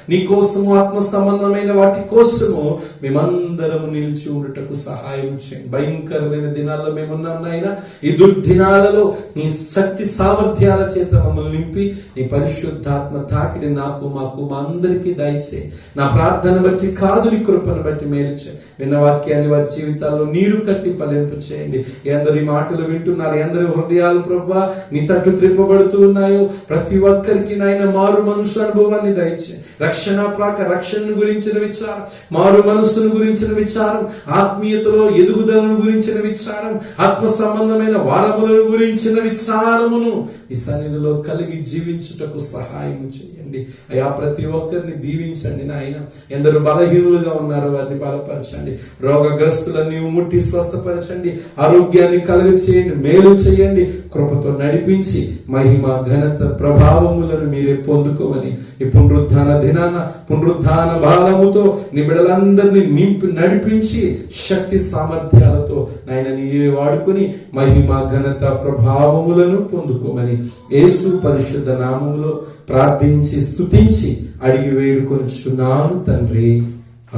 నీ కోసము, ఆత్మ సంబంధమైన వాటి కోసము మేమందరము నిలిచి ఉండుటకు సహాయం చేయండి. భయంకరమైన దినాల్లో మేమున్నాం నాయన. ఈ దుర్దినాలలో నీ శక్తి సామర్థ్యాల చేత మమ్మల్ని నింపి నీ పరిశుద్ధాత్మ తాకిడి నాకు, మాకు, మా అందరికీ దయచేయి. నా ప్రార్థన బట్టి కాదు, నీ కృపను బట్టి మేలు చేయి. విన్న వాక్యాన్ని వారి జీవితాల్లో నీరు కట్టి ఫలింప చేయండి. ఎందరి మాటలు వింటున్నారు, ఎందరి హృదయాలు ప్రభువా నీ తట్టు త్రిప్పబడుతూ ఉన్నాయో ప్రతి ఒక్కరికి నాయన మారు మనసు అనుభవాన్ని దయచేయి. రక్షణను గురించిన విచారం, మారు మనస్సును గురించిన విచారం, ఆత్మీయతలో ఎదుగుదలను గురించిన విచారం, ఆత్మ సంబంధమైన వారములను గురించిన విచారమును ఈ సన్నిధిలో కలిగి జీవించుటకు సహాయం చేయండి. అయ్యా ప్రతి ఒక్కరిని దీవించండి నాయన. ఎందరు బలహీనులుగా ఉన్నారో వారిని బలపరచండి. రోగగ్రస్తులను నీవు ముట్టి స్వస్థపరచండి. ఆరోగ్యాన్ని కలుగ చేయండి, మేలు చేయండి. కృపతో నడిపించి మహిమ, ఘనత, ప్రభావములను మీరే పొందుకోమని ఈ పునరుద్ధాన దినాన, పునరుద్ధాన బాలముతో నీ బిడ్డలందరినీ నింపి నడిపించి శక్తి సామర్థ్యాలతో నాయన నీవే వాడుకొని మహిమ, ఘనత, ప్రభావములను పొందుకోమని యేసు పరిశుద్ధ నామములో ప్రార్థించి స్తుతించి అడిగి వేడుకొనుచున్నాను తండ్రి.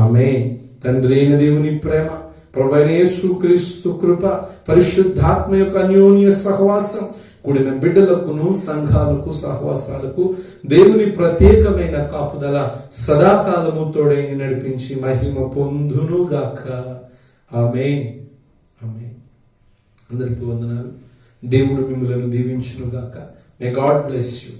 ఆమేన్. తండ్రి అయిన దేవుని ప్రేమ, ప్రభువైన యేసు క్రీస్తు కృప, పరిశుద్ధాత్మ యొక్క అన్యోన్య సహవాసం కూడిన బిడ్డలకును, సంఘాలకు, సహవాసాలకు దేవుని ప్రత్యేకమైన కాపుదల సదాకాలము తోడై నడిపించి మహిమ పొందును గాక. ఆమేన్. ఆమేన్. అందరికీ వందనాలు. దేవుడు మిమ్మల్ని దీవించును గాక. May God bless you.